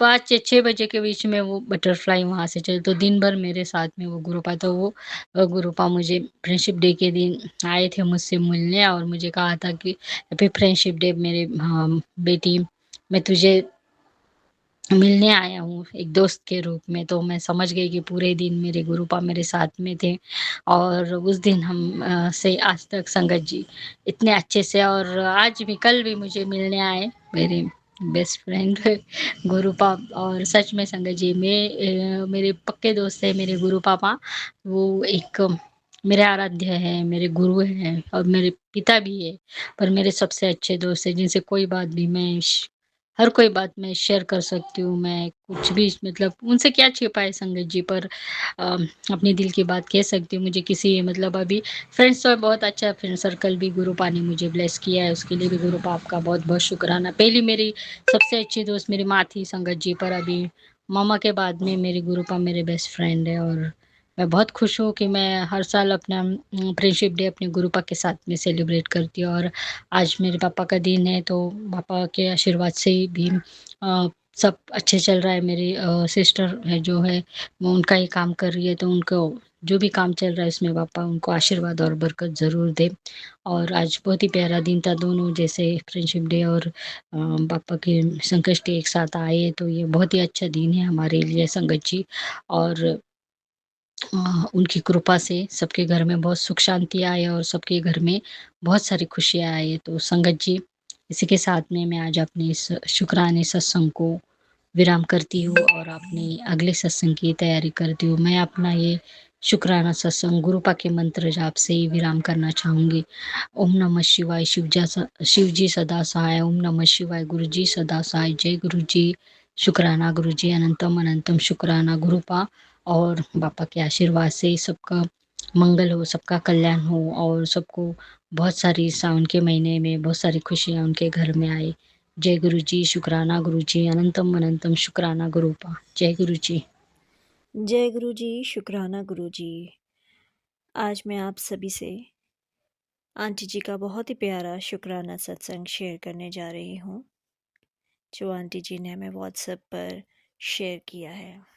5 या 6 बजे के बीच में वो बटरफ्लाई वहाँ से चले, तो दिन भर मेरे साथ में वो गुरुपा, तो वो गुरुपा मुझे फ्रेंडशिप डे के दिन आए थे मुझसे मिलने और मुझे कहा था कि हैप्पी फ्रेंडशिप डे मेरे बेटी, मैं तुझे मिलने आया हूँ एक दोस्त के रूप में। तो मैं समझ गई कि पूरे दिन मेरे गुरुपा मेरे साथ में थे, और उस दिन हम से आज तक संगत जी इतने अच्छे से, और आज भी कल भी मुझे मिलने आए मेरे बेस्ट फ्रेंड गुरुपा। और सच में संगत जी मेरे पक्के दोस्त है मेरे गुरु पापा। वो एक मेरे आराध्य है, मेरे गुरु हैं और मेरे पिता भी है, पर मेरे सबसे अच्छे दोस्त है जिनसे कोई बात भी हर कोई बात मैं शेयर कर सकती हूँ। मैं कुछ भी मतलब उनसे क्या छिपा है संगत जी, पर अ, अपने दिल की बात कह सकती हूँ। मुझे किसी मतलब अभी फ्रेंड्स तो बहुत अच्छा फ्रेंड सर्कल भी गुरुपा ने मुझे ब्लेस किया है, उसके लिए भी गुरुपा आपका बहुत-बहुत शुकराना। पहली मेरी सबसे अच्छी दोस्त मेरी माँ थी संगत जी, पर अभी मम्मा के बाद में मेरी गुरुपा मेरे बेस्ट फ्रेंड है, और मैं बहुत खुश हूँ कि मैं हर साल अपना फ्रेंडशिप डे अपने गुरुपा के साथ में सेलिब्रेट करती हूँ। और आज मेरे पापा का दिन है, तो पापा के आशीर्वाद से ही भी सब अच्छे चल रहा है। मेरी सिस्टर है जो है वो उनका ही काम कर रही है, तो उनको जो भी काम चल रहा है उसमें पापा उनको आशीर्वाद और बरकत ज़रूर दे। और आज बहुत ही प्यारा दिन था, दोनों जैसे फ्रेंडशिप डे और पापा के संकष्टी एक साथ आए, तो ये बहुत ही अच्छा दिन है हमारे लिए संगत जी। और उनकी कृपा से सबके घर में बहुत सुख शांति आए और सबके घर में बहुत सारी खुशियाँ आए। तो संगत जी, इसी के साथ में मैं आज अपने इस शुक्राने सत्संग को विराम करती हूँ और अपने अगले सत्संग की तैयारी करती हूँ। मैं अपना ये शुक्राना सत्संग गुरुपा के मंत्र जाप से ही विराम करना चाहूँगी। ओम नमः शिवाय, शिव जी सदा सहाय। ओम नमः शिवाय, गुरु जी सदा सहाय। जय गुरु जी, शुक्राना गुरु जी, अनंतम अनंतम शुक्राना गुरुपा। और बापा के आशीर्वाद से सबका मंगल हो, सबका कल्याण हो, और सबको बहुत सारी सावन के महीने में बहुत सारी खुशियाँ उनके घर में आए। जय गुरु जी, शुक्राना गुरु जी, अनंतम अनंतम शुक्राना गुरुपा। जय गुरु जी। जय गुरु जी, शुक्राना गुरु जी। आज मैं आप सभी से आंटी जी का बहुत ही प्यारा शुक्राना सत्संग शेयर करने जा रही हूँ, जो आंटी जी ने हमें व्हाट्सएप पर शेयर किया है।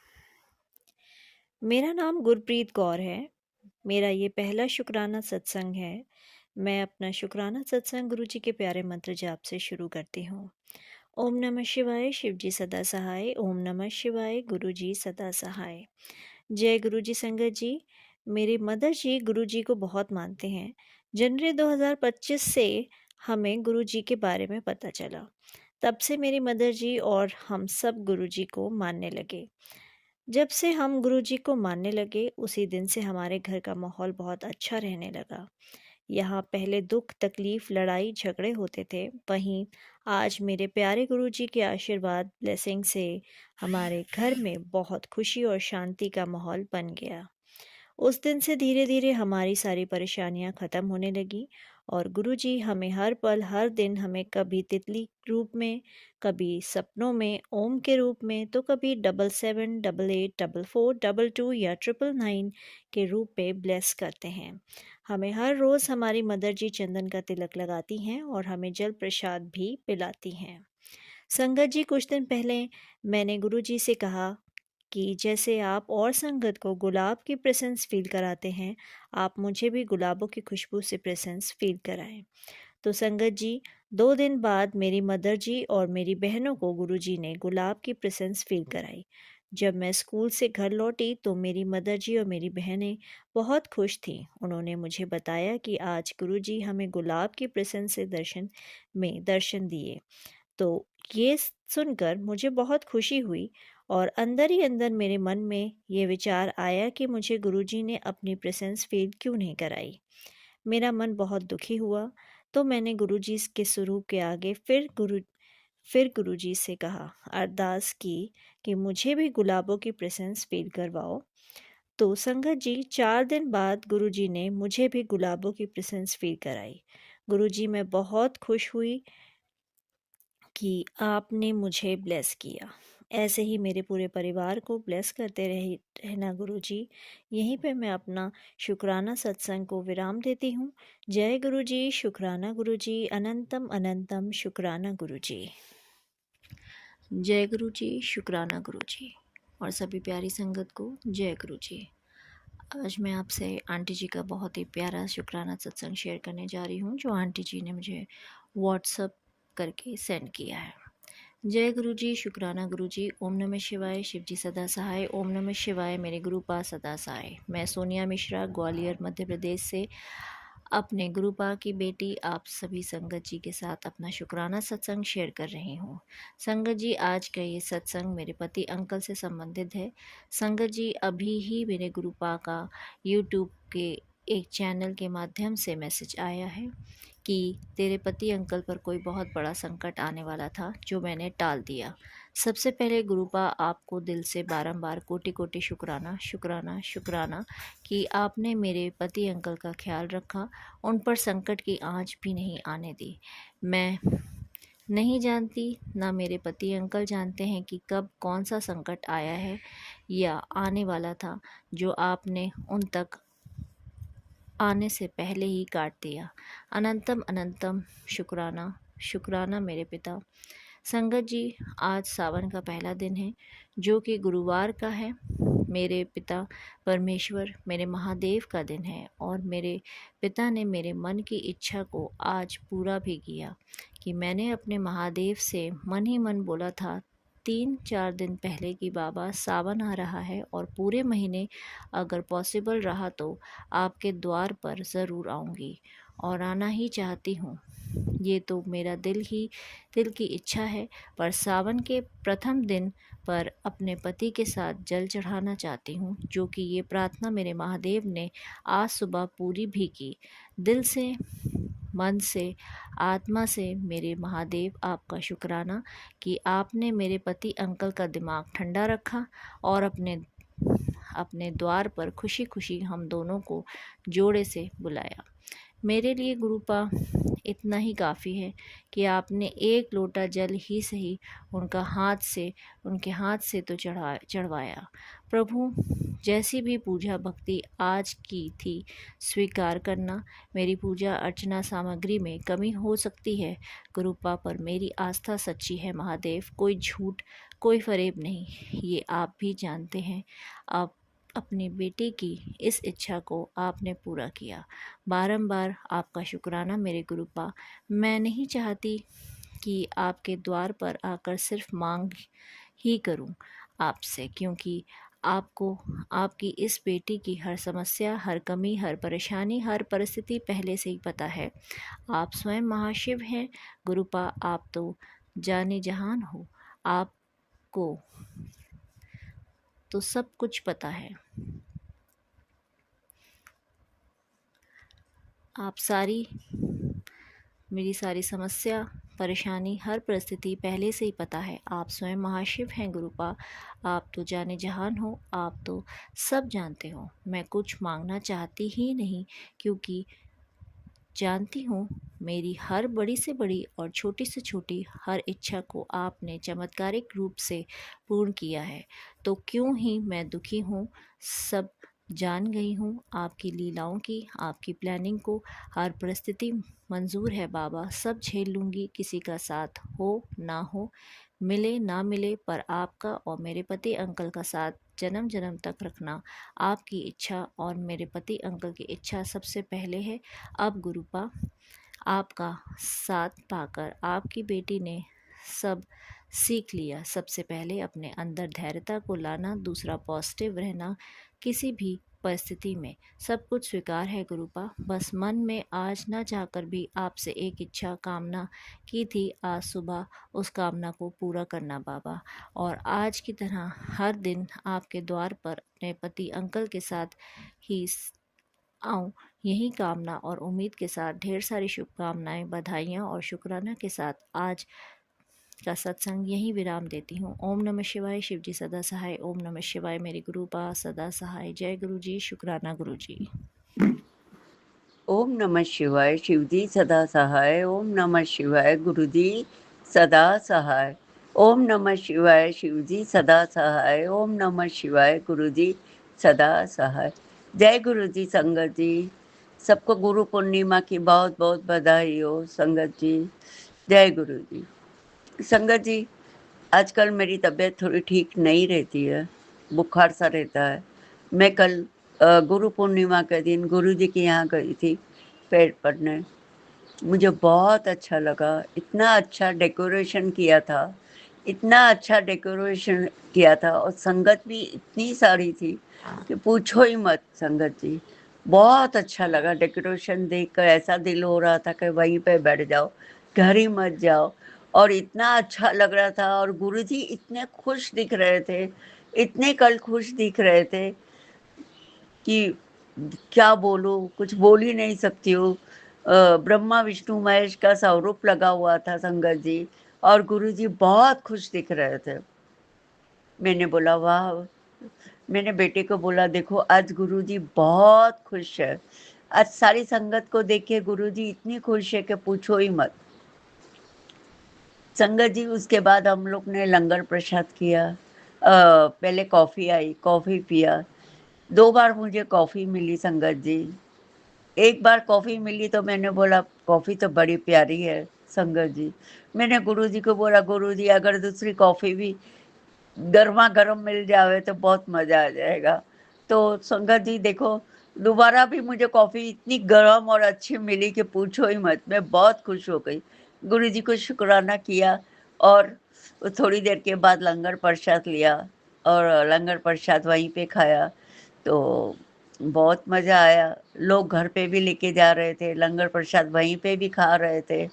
मेरा नाम गुरप्रीत कौर है। मेरा ये पहला शुक्राना सत्संग है। मैं अपना शुक्राना सत्संग गुरु जी के प्यारे मंत्र जाप से शुरू करती हूँ। ओम नमः शिवाय, शिव जी सदा सहाय। ओम नमः शिवाय, गुरु जी सदा सहाय। जय गुरु जी संगत जी। मेरी मदर जी गुरु जी को बहुत मानते हैं। जनवरी 2025 से हमें गुरु जी के बारे में पता चला। तब से मेरी मदर जी और हम सब गुरु जी को मानने लगे। जब से हम गुरु जी को मानने लगे, उसी दिन से हमारे घर का माहौल बहुत अच्छा रहने लगा। यहाँ पहले दुख तकलीफ लड़ाई झगड़े होते थे, वहीं आज मेरे प्यारे गुरु जी के आशीर्वाद ब्लेसिंग से हमारे घर में बहुत खुशी और शांति का माहौल बन गया। उस दिन से धीरे धीरे हमारी सारी परेशानियां ख़त्म होने लगी और गुरुजी हमें हर पल हर दिन हमें कभी तितली रूप में, कभी सपनों में ओम के रूप में, तो कभी 77 88 44 22 या 999 के रूप में ब्लेस करते हैं। हमें हर रोज़ हमारी मदर जी चंदन का तिलक लगाती हैं और हमें जल प्रसाद भी पिलाती हैं। संगत जी, कुछ दिन पहले मैंने गुरुजी से कहा कि जैसे आप और संगत को गुलाब की प्रेजेंस फील कराते हैं, आप मुझे भी गुलाबों की खुशबू से प्रेजेंस फील कराएं। तो संगत जी, 2 दिन बाद मेरी मदर जी और मेरी बहनों को गुरुजी ने गुलाब की प्रेजेंस फील कराई। जब मैं स्कूल से घर लौटी तो मेरी मदर जी और मेरी बहनें बहुत खुश थीं। उन्होंने मुझे बताया कि आज गुरुजी हमें गुलाब की प्रेजेंस से दर्शन दिए। तो ये सुनकर मुझे बहुत खुशी हुई और अंदर ही अंदर मेरे मन में ये विचार आया कि मुझे गुरुजी ने अपनी प्रेजेंस फील क्यों नहीं कराई। मेरा मन बहुत दुखी हुआ। तो मैंने गुरुजी के स्वरूप के आगे फिर गुरुजी से कहा, अरदास की कि मुझे भी गुलाबों की प्रेजेंस फील करवाओ। तो संगत जी, 4 दिन बाद गुरुजी ने मुझे भी गुलाबों की प्रेजेंस फील कराई। गुरुजी, मैं बहुत खुश हुई कि आपने मुझे ब्लेस किया। ऐसे ही मेरे पूरे परिवार को ब्लेस करते रहना गुरुजी। यहीं पे मैं अपना शुक्राना सत्संग को विराम देती हूँ। जय गुरुजी, शुक्राना गुरुजी, अनंतम अनंतम शुक्राना गुरुजी। जय गुरुजी, शुक्राना गुरुजी और सभी प्यारी संगत को जय गुरुजी। आज मैं आपसे आंटी जी का बहुत ही प्यारा शुक्राना सत्संग शेयर करने जा रही हूँ, जो आंटी जी ने मुझे व्हाट्सएप करके सेंड किया है। जय गुरुजी, शुक्राना गुरुजी। ओम नमः शिवाय, शिवजी सदा सहाय। ओम नमः शिवाय, मेरे गुरुपा सदा सहाय। मैं सोनिया मिश्रा, ग्वालियर मध्य प्रदेश से अपने गुरुपा की बेटी आप सभी संगत जी के साथ अपना शुक्राना सत्संग शेयर कर रही हूँ। संगत जी, आज का ये सत्संग मेरे पति अंकल से संबंधित है। संगत जी, अभी ही मेरे गुरुपा का यूट्यूब के एक चैनल के माध्यम से मैसेज आया है कि तेरे पति अंकल पर कोई बहुत बड़ा संकट आने वाला था, जो मैंने टाल दिया। सबसे पहले गुरुपा आपको दिल से बारंबार कोटि कोटि शुक्राना शुक्राना शुक्राना कि आपने मेरे पति अंकल का ख्याल रखा, उन पर संकट की आंच भी नहीं आने दी। मैं नहीं जानती, ना मेरे पति अंकल जानते हैं कि कब कौन सा संकट आया है या आने वाला था, जो आपने उन तक आने से पहले ही काट दिया। अनंतम अनंतम शुक्राना शुक्राना मेरे पिता। संगत जी, आज सावन का पहला दिन है, जो कि गुरुवार का है। मेरे पिता परमेश्वर, मेरे महादेव का दिन है और मेरे पिता ने मेरे मन की इच्छा को आज पूरा भी किया कि मैंने अपने महादेव से मन ही मन बोला था 3-4 दिन पहले कि बाबा, सावन आ रहा है और पूरे महीने अगर पॉसिबल रहा तो आपके द्वार पर ज़रूर आऊँगी और आना ही चाहती हूँ। ये तो मेरा दिल की इच्छा है, पर सावन के प्रथम दिन पर अपने पति के साथ जल चढ़ाना चाहती हूँ, जो कि ये प्रार्थना मेरे महादेव ने आज सुबह पूरी भी की। दिल से, मन से, आत्मा से मेरे महादेव आपका शुक्राना कि आपने मेरे पति अंकल का दिमाग ठंडा रखा और अपने द्वार पर खुशी खुशी हम दोनों को जोड़े से बुलाया। मेरे लिए गुरुपा इतना ही काफ़ी है कि आपने एक लोटा जल ही सही उनके हाथ से तो चढ़वाया। प्रभु, जैसी भी पूजा भक्ति आज की थी, स्वीकार करना। मेरी पूजा अर्चना सामग्री में कमी हो सकती है गुरुपा, पर मेरी आस्था सच्ची है महादेव, कोई झूठ, कोई फरेब नहीं, ये आप भी जानते हैं। आप अपनी बेटी की इस इच्छा को आपने पूरा किया। बारंबार आपका शुक्राना मेरे गुरुपा। मैं नहीं चाहती कि आपके द्वार पर आकर सिर्फ मांग ही करूं आपसे, क्योंकि आपको आपकी इस बेटी की हर समस्या, हर कमी, हर परेशानी, हर परिस्थिति पहले से ही पता है। आप स्वयं महाशिव हैं गुरुपा, आप तो जाने जहान हो, आपको तो सब कुछ पता है। मेरी सारी समस्या, परेशानी, हर परिस्थिति पहले से ही पता है। आप स्वयं महाशिव हैं गुरुपा, आप तो जाने जहान हो, आप तो सब जानते हो। मैं कुछ मांगना चाहती ही नहीं, क्योंकि जानती हूँ मेरी हर बड़ी से बड़ी और छोटी से छोटी हर इच्छा को आपने चमत्कारिक रूप से पूर्ण किया है। तो क्यों ही मैं दुखी हूँ, सब जान गई हूँ आपकी लीलाओं की, आपकी प्लानिंग को। हर परिस्थिति मंजूर है बाबा, सब झेल लूँगी, किसी का साथ हो ना हो, मिले ना मिले, पर आपका और मेरे पति अंकल का साथ जन्म जन्म तक रखना आपकी इच्छा और मेरे पति अंकल की इच्छा सबसे पहले है। अब गुरुपा आपका साथ पाकर आपकी बेटी ने सब सीख लिया। सबसे पहले अपने अंदर धैर्यता को लाना, दूसरा पॉजिटिव रहना किसी भी परिस्थिति में। सब कुछ स्वीकार है गुरुपा, बस मन में आज ना चाहकर भी आपसे एक इच्छा कामना की थी। आज सुबह उस कामना को पूरा करना बाबा, और आज की तरह हर दिन आपके द्वार पर अपने पति अंकल के साथ ही आऊँ, यही कामना और उम्मीद के साथ ढेर सारी शुभकामनाएं, बधाइयाँ और शुक्राना के साथ आज का सत्संग यहीं विराम देती हूँ। ओम नमः शिवाय, शिव जी सदा सहाय। ओम नमः शिवाय, मेरे गुरुपा सदा सहाय। जय गुरु जी, शुक्राना गुरु जी। ओम नमः शिवाय, शिवजी सदा सहाय। ओम नमः शिवाय, गुरुजी सदा सहाय। ओम नमः शिवाय, शिवजी सदा सहाय। ओम नमः शिवाय, गुरुजी सदा सहाय। जय गुरुजी संगत जी, सबको गुरु पूर्णिमा की बहुत बहुत बधाई हो संगत जी। जय गुरु जी। संगत जी, आजकल मेरी तबीयत थोड़ी ठीक नहीं रहती है, बुखार सा रहता है। मैं कल गुरु पूर्णिमा के दिन गुरु जी के यहाँ गई थी पेड़ पड़ने। मुझे बहुत अच्छा लगा, इतना अच्छा डेकोरेशन किया था, इतना अच्छा डेकोरेशन किया था, और संगत भी इतनी सारी थी कि पूछो ही मत संगत जी। बहुत अच्छा लगा डेकोरेशन देख कर, ऐसा दिल हो रहा था कि वहीं पे बैठ जाओ, घर ही मत जाओ। और इतना अच्छा लग रहा था, और गुरुजी इतने खुश दिख रहे थे, इतने कल खुश दिख रहे थे कि क्या बोलूं, कुछ बोल ही नहीं सकती हूँ। ब्रह्मा विष्णु महेश का स्वरूप लगा हुआ था संगत जी, और गुरुजी बहुत खुश दिख रहे थे। मैंने बोला वाह, मैंने बेटे को बोला देखो आज गुरुजी बहुत खुश है, आज सारी संगत को देख के गुरुजी इतनी खुश है कि पूछो ही मत संगत जी। उसके बाद हम लोग ने लंगर प्रसाद किया। पहले कॉफ़ी आई, कॉफ़ी पिया। 2 बार मुझे कॉफ़ी मिली संगत जी। एक बार कॉफ़ी मिली तो मैंने बोला कॉफ़ी तो बड़ी प्यारी है संगत जी। मैंने गुरुजी को बोला गुरुजी अगर दूसरी कॉफ़ी भी गरमा-गरम मिल जावे तो बहुत मज़ा आ जाएगा। तो संगत जी देखो, दोबारा भी मुझे कॉफ़ी इतनी गरम और अच्छी मिली कि पूछो ही मत, मैं बहुत खुश हो गई। गुरुजी को शुक्राना किया, और थोड़ी देर के बाद लंगर प्रसाद लिया, और लंगर प्रसाद वहीं पे खाया। तो बहुत मज़ा आया। लोग घर पे भी लेके जा रहे थे, लंगर प्रसाद वहीं पे भी खा रहे थे।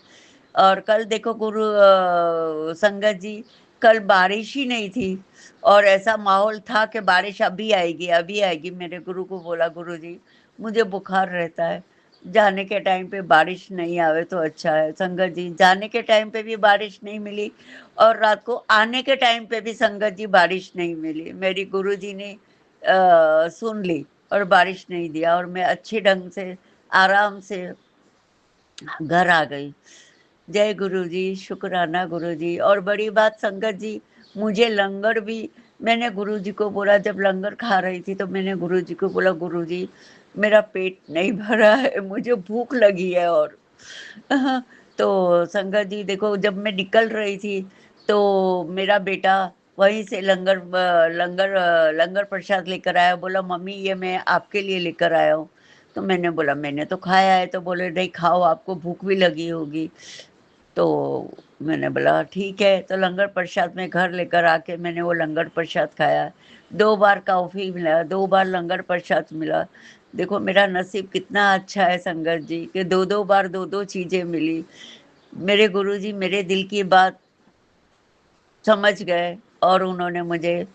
और कल देखो संगत जी, कल बारिश ही नहीं थी, और ऐसा माहौल था कि बारिश अभी आएगी अभी आएगी। मेरे गुरु को बोला गुरुजी मुझे बुखार रहता है, जाने के टाइम पे बारिश नहीं आवे तो अच्छा है। संगत जी जाने के टाइम पे भी बारिश नहीं मिली, और रात को आने के टाइम पे भी संगत जी बारिश नहीं मिली। मेरी गुरुजी ने सुन ली और बारिश नहीं दिया, और मैं अच्छे ढंग से आराम से घर आ गई। जय गुरुजी, शुक्राना गुरुजी। और बड़ी बात संगत जी, मुझे लंगर भी, मैंने गुरुजी को बोला, जब लंगर खा रही थी तो मैंने गुरुजी को बोला गुरुजी मेरा पेट नहीं भरा है, मुझे भूख लगी है। और तो संगत जी देखो, जब मैं निकल रही थी तो मेरा बेटा वहीं से लंगर प्रसाद लेकर आया। बोला मम्मी ये मैं आपके लिए लेकर आया हूँ। तो मैंने बोला मैंने तो खाया है। तो बोले नहीं खाओ, आपको भूख भी लगी होगी। तो मैंने बोला ठीक है। तो लंगर प्रसाद में घर लेकर आके मैंने वो लंगर प्रसाद खाया। 2 बार कॉफ़ी मिला, 2 बार लंगर प्रसाद मिला। देखो मेरा नसीब कितना अच्छा है संगत जी कि 2-2 बार 2-2 चीज़ें मिली। मेरे गुरुजी मेरे दिल की बात समझ गए, और उन्होंने मुझे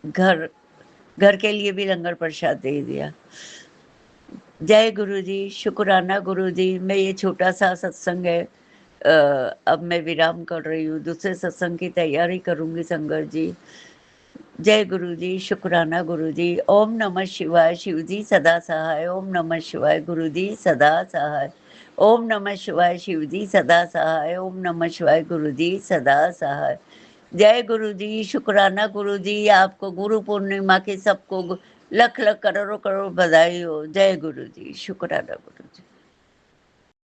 घर घर के लिए भी लंगर प्रसाद दे दिया। जय गुरुजी, शुक्राना गुरुजी। मैं ये छोटा-सा सत्संग है, अब मैं विराम कर रही हूँ, दूसरे सत्संग की तैयारी करूँगी संगत जी। जय गुरुजी, शुक्राना गुरुजी। ओम नमः शिवाय, शिवजी सदा सहाय। ओम नमः शिवाय, गुरुजी सदा सहाय। ओम नमः शिवाय, शिवजी सदा सहाय। ओम नमः शिवाय, गुरुजी सदा सहाय। जय गुरुजी, शुक्राना गुरुजी। आपको गुरु पूर्णिमा की सबको लख लख करोड़ों करोड़ बधाई हो। जय गुरुजी, शुक्राना गुरुजी।